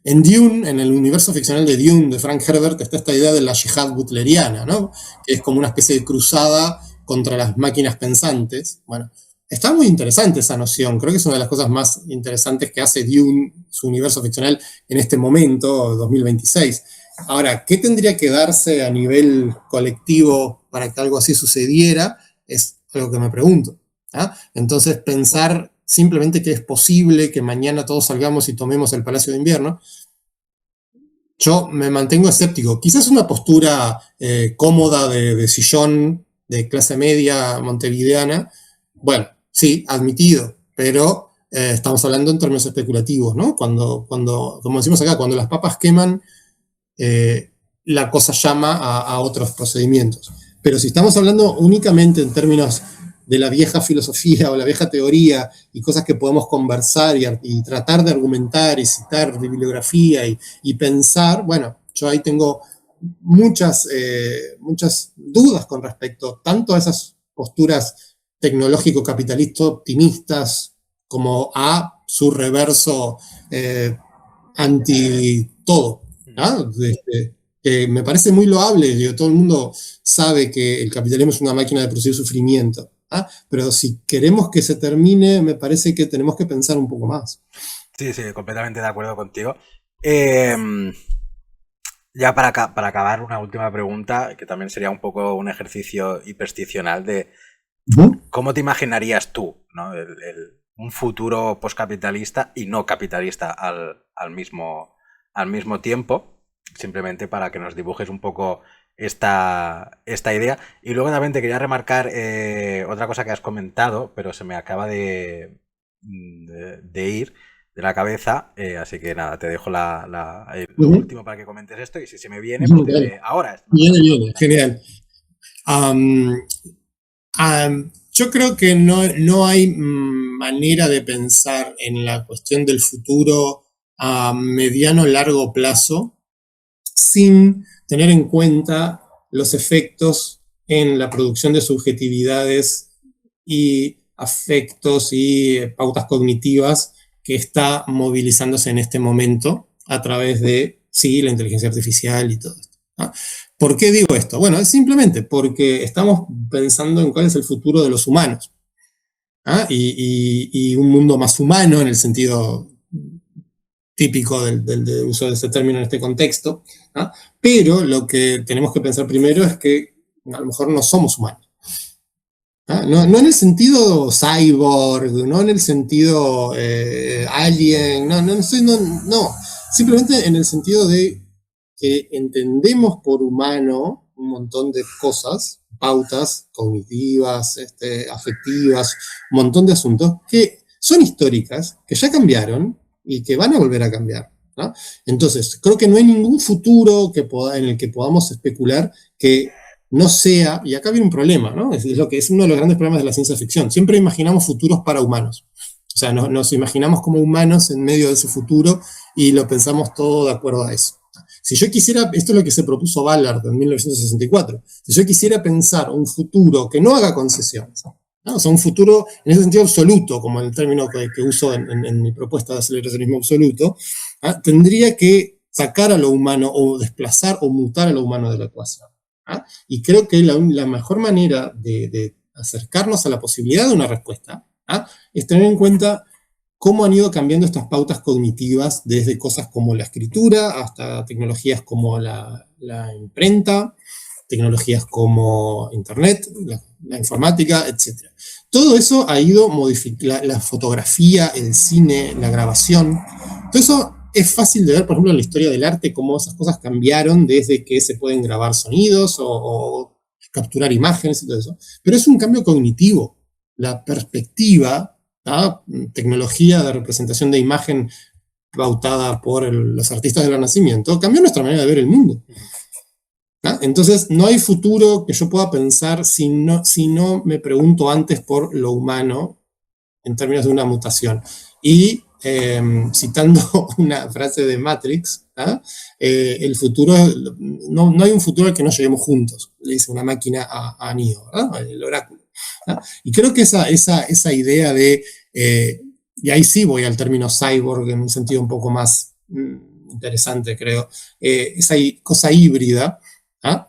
En Dune, en el universo ficcional de Dune, de Frank Herbert, está esta idea de la yihad butleriana, ¿no? Que es como una especie de cruzada contra las máquinas pensantes. Bueno, está muy interesante esa noción. Creo que es una de las cosas más interesantes que hace Dune, su universo ficcional, en este momento, 2026. Ahora, ¿qué tendría que darse a nivel colectivo para que algo así sucediera? Es algo que me pregunto. ¿Ah? Entonces, pensar simplemente que es posible que mañana todos salgamos y tomemos el Palacio de Invierno, yo me mantengo escéptico. Quizás una postura cómoda de sillón de clase media montevideana, bueno, sí, admitido, pero estamos hablando en términos especulativos, ¿no? Como decimos acá, cuando las papas queman, la cosa llama a otros procedimientos. Pero si estamos hablando únicamente en términos de la vieja filosofía o la vieja teoría y cosas que podemos conversar y tratar de argumentar y citar bibliografía y pensar, bueno, yo ahí tengo muchas dudas con respecto tanto a esas posturas tecnológico-capitalistas optimistas como a su reverso anti todo. ¿Ah? Que me parece muy loable. Digo, todo el mundo sabe que el capitalismo es una máquina de producir sufrimiento. ¿Ah? Pero si queremos que se termine, me parece que tenemos que pensar un poco más. Sí, sí, completamente de acuerdo contigo. Ya para acabar, una última pregunta, que también sería un poco un ejercicio hipersticional de ¿cómo te imaginarías tú, ¿no? Un futuro postcapitalista y no capitalista al mismo tiempo? Simplemente para que nos dibujes un poco esta idea. Y luego también te quería remarcar otra cosa que has comentado, pero se me acaba de ir de la cabeza, así que nada, te dejo el último para que comentes esto y si se me viene, pues diré, ahora. Viene, genial. Yo creo que no hay manera de pensar en la cuestión del futuro a mediano o largo plazo sin tener en cuenta los efectos en la producción de subjetividades y afectos y pautas cognitivas que está movilizándose en este momento a través de, sí, la inteligencia artificial y todo esto. ¿Ah? ¿Por qué digo esto? Bueno, es simplemente porque estamos pensando en cuál es el futuro de los humanos. ¿Ah? Y un mundo más humano en el sentido típico del uso de ese término en este contexto, ¿ah? Pero lo que tenemos que pensar primero es que a lo mejor no somos humanos. ¿Ah? No en el sentido cyborg, no en el sentido alien, no, simplemente en el sentido de que entendemos por humano un montón de cosas, pautas cognitivas, afectivas, un montón de asuntos que son históricas, que ya cambiaron, y que van a volver a cambiar, ¿no? Entonces, creo que no hay ningún futuro en el que podamos especular que no sea, y acá viene un problema, ¿no? Es lo que es uno de los grandes problemas de la ciencia ficción. Siempre imaginamos futuros para humanos. O sea, nos imaginamos como humanos en medio de ese futuro y lo pensamos todo de acuerdo a eso. Si yo quisiera, esto es lo que se propuso Ballard en 1964, si yo quisiera pensar un futuro que no haga concesiones, ¿no? O sea, un futuro en ese sentido absoluto, como el término que uso en mi propuesta de aceleracionismo absoluto, ¿ah? Tendría que sacar a lo humano o desplazar o mutar a lo humano de la ecuación. ¿Ah? Y creo que la mejor manera de acercarnos a la posibilidad de una respuesta, ¿ah? Es tener en cuenta cómo han ido cambiando estas pautas cognitivas desde cosas como la escritura hasta tecnologías como la imprenta, tecnologías como Internet, la informática, etc. Todo eso ha ido modificando, la fotografía, el cine, la grabación, todo eso es fácil de ver, por ejemplo, en la historia del arte, cómo esas cosas cambiaron desde que se pueden grabar sonidos o capturar imágenes y todo eso. Pero es un cambio cognitivo. La perspectiva, ¿ah? Tecnología de representación de imagen pautada por los artistas del Renacimiento, cambió nuestra manera de ver el mundo. ¿Ah? Entonces, no hay futuro que yo pueda pensar si no me pregunto antes por lo humano en términos de una mutación. Y citando una frase de Matrix, ¿ah? El futuro, no hay un futuro al que no lleguemos juntos, le dice una máquina a Neo, ¿verdad? El oráculo. ¿Ah? Y creo que esa idea de, y ahí sí voy al término cyborg en un sentido un poco más interesante, creo, esa cosa híbrida, ¿ah?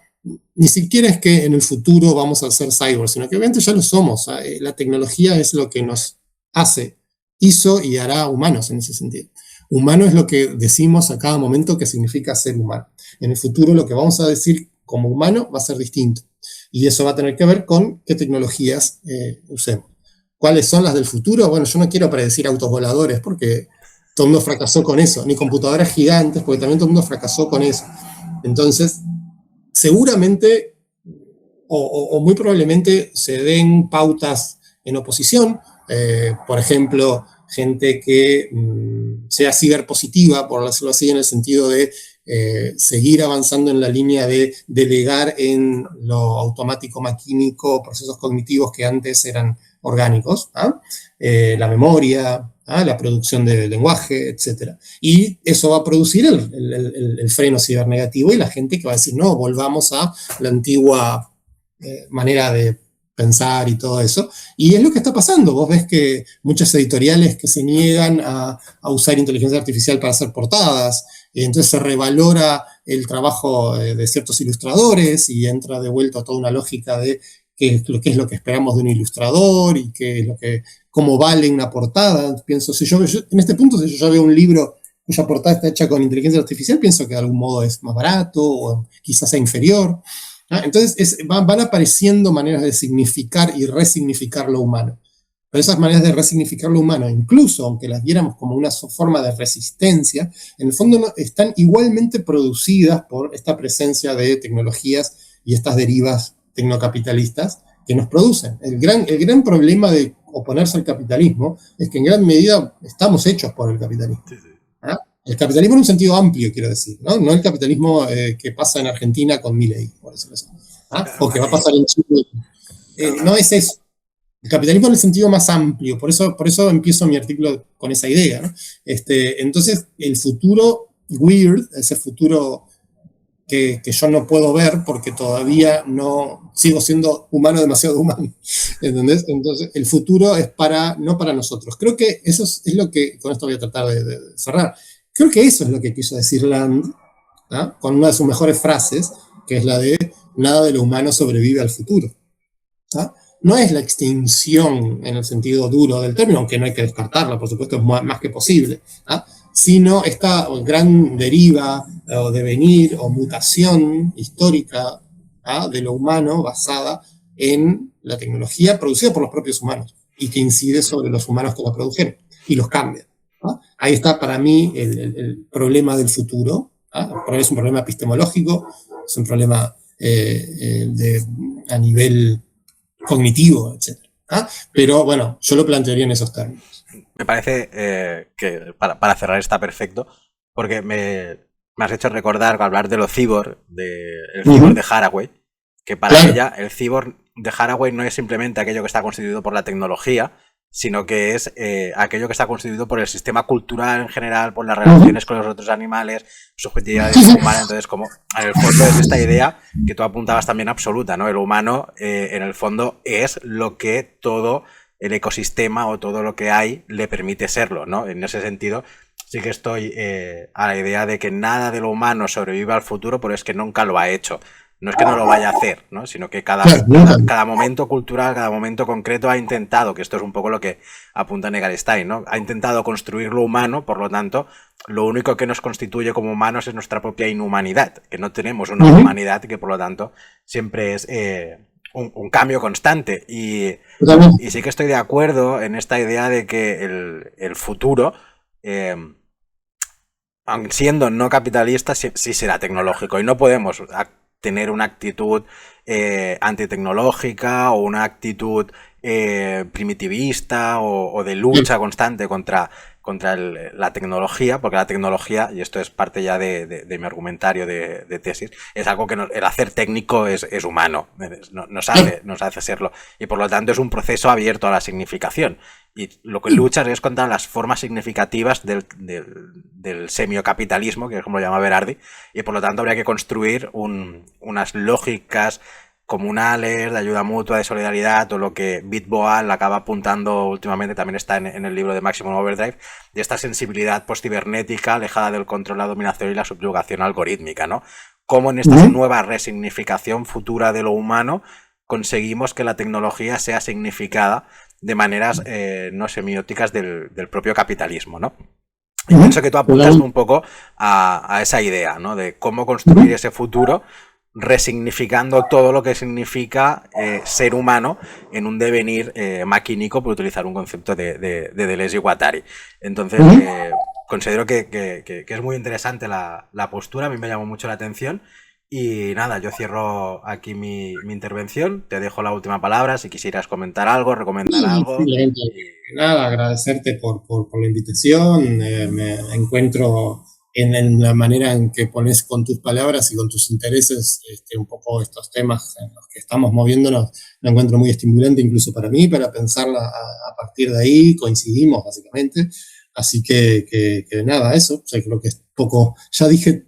Ni siquiera es que en el futuro vamos a ser cyborg, sino que obviamente ya lo somos. ¿Ah? La tecnología es lo que nos hizo y hará humanos en ese sentido. Humano es lo que decimos a cada momento que significa ser humano. En el futuro lo que vamos a decir como humano va a ser distinto. Y eso va a tener que ver con qué tecnologías usemos. ¿Cuáles son las del futuro? Bueno, yo no quiero predecir autos voladores porque todo el mundo fracasó con eso, ni computadoras gigantes, porque también todo el mundo fracasó con eso. Entonces, seguramente o muy probablemente se den pautas en oposición, por ejemplo, gente que sea ciberpositiva, por decirlo así, en el sentido de seguir avanzando en la línea de delegar en lo automático maquínico procesos cognitivos que antes eran orgánicos, ¿ah? La memoria, ¿ah? La producción de lenguaje, etc. Y eso va a producir el freno cibernegativo y la gente que va a decir, no, volvamos a la antigua manera de pensar y todo eso. Y es lo que está pasando. Vos ves que muchas editoriales que se niegan a usar inteligencia artificial para hacer portadas, entonces se revalora el trabajo de ciertos ilustradores y entra de vuelta toda una lógica de qué es lo que esperamos de un ilustrador y cómo vale una portada. Pienso, en este punto, si yo veo un libro cuya portada está hecha con inteligencia artificial, pienso que de algún modo es más barato o quizás sea inferior. Entonces van apareciendo maneras de significar y resignificar lo humano. Pero esas maneras de resignificar lo humano, incluso aunque las viéramos como una forma de resistencia, en el fondo están igualmente producidas por esta presencia de tecnologías y estas derivas tecnocapitalistas que nos producen. El gran problema de oponerse al capitalismo es que en gran medida estamos hechos por el capitalismo. ¿Ah? El capitalismo en un sentido amplio, quiero decir, no el capitalismo que pasa en Argentina con Milei, por decirlo así, ¿ah? O que va a pasar en Chile. No es eso. El capitalismo en el sentido más amplio, por eso empiezo mi artículo con esa idea, ¿no? Entonces, el futuro weird, ese futuro que yo no puedo ver porque todavía no sigo siendo humano demasiado humano, ¿entendés? Entonces, el futuro es no para nosotros. Creo que eso es lo que, con esto voy a tratar de cerrar, creo que eso es lo que quiso decir Land, ¿no? Con una de sus mejores frases, que es la de nada de lo humano sobrevive al futuro. ¿No? No es la extinción en el sentido duro del término, aunque no hay que descartarla, por supuesto, es más que posible, ¿no? Sino esta gran deriva o devenir o mutación histórica, ¿no? De lo humano basada en la tecnología producida por los propios humanos y que incide sobre los humanos que la produjeron y los cambia, ¿no? Ahí está para mí el problema del futuro, ¿no? Es un problema epistemológico, es un problema a nivel cognitivo, etc. Pero bueno, yo lo plantearía en esos términos. Me parece que para cerrar está perfecto, porque me has hecho recordar, hablar de los cyborg, el cyborg de Haraway, que para ella el cyborg de Haraway no es simplemente aquello que está constituido por la tecnología, sino que es aquello que está constituido por el sistema cultural en general, por las relaciones con los otros animales, subjetividad humana. Entonces, como en el fondo es esta idea que tú apuntabas también absoluta, ¿no? El humano, en el fondo, es lo que todo el ecosistema o todo lo que hay le permite serlo, ¿no? En ese sentido, sí que estoy a la idea de que nada de lo humano sobrevive al futuro, pero es que nunca lo ha hecho. No es que no lo vaya a hacer, ¿no? Sino que cada momento cultural, cada momento concreto ha intentado, que esto es un poco lo que apunta Negarestein, ¿no? Ha intentado construir lo humano, por lo tanto, lo único que nos constituye como humanos es nuestra propia inhumanidad, que no tenemos una humanidad que, por lo tanto, siempre es un cambio constante. Y sí que estoy de acuerdo en esta idea de que el futuro, aun siendo no capitalista, sí será tecnológico y no podemos tener una actitud antitecnológica o una actitud primitivista o de lucha constante contra la tecnología, porque la tecnología, y esto es parte ya de mi argumentario de tesis, es algo que el hacer técnico es humano, nos hace serlo, y por lo tanto es un proceso abierto a la significación, y lo que luchas es contra las formas significativas del semiocapitalismo, que es como lo llama Berardi, y por lo tanto habría que construir unas lógicas comunales, de ayuda mutua, de solidaridad, o lo que Bitboal acaba apuntando últimamente, también está en el libro de Maximum Overdrive, de esta sensibilidad postcibernética alejada del control, la dominación y la subyugación algorítmica, ¿no? Cómo en esta nueva resignificación futura de lo humano conseguimos que la tecnología sea significada de maneras no semióticas del propio capitalismo, ¿no? Y pienso que tú apuntas un poco a esa idea, ¿no? De cómo construir ese futuro resignificando todo lo que significa ser humano en un devenir maquínico, por utilizar un concepto de Deleuze y Guattari. Entonces, considero que es muy interesante la postura, a mí me llamó mucho la atención. Y nada, yo cierro aquí mi intervención, te dejo la última palabra, si quisieras comentar algo, recomendar algo. Nada, agradecerte por la invitación, me encuentro en la manera en que pones con tus palabras y con tus intereses un poco estos temas en los que estamos moviéndonos, lo encuentro muy estimulante incluso para mí, para pensarla a partir de ahí, coincidimos básicamente, así que nada, eso, o sea, creo que es poco, ya dije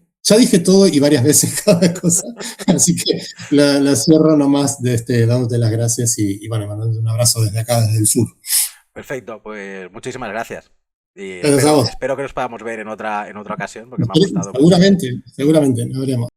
todo y varias veces cada cosa, así que la cierro nomás dándote las gracias y bueno, mandándote un abrazo desde acá, desde el sur. Perfecto, pues muchísimas gracias. Y espero que nos podamos ver en otra ocasión, porque me ha gustado mucho. Seguramente, nos veremos.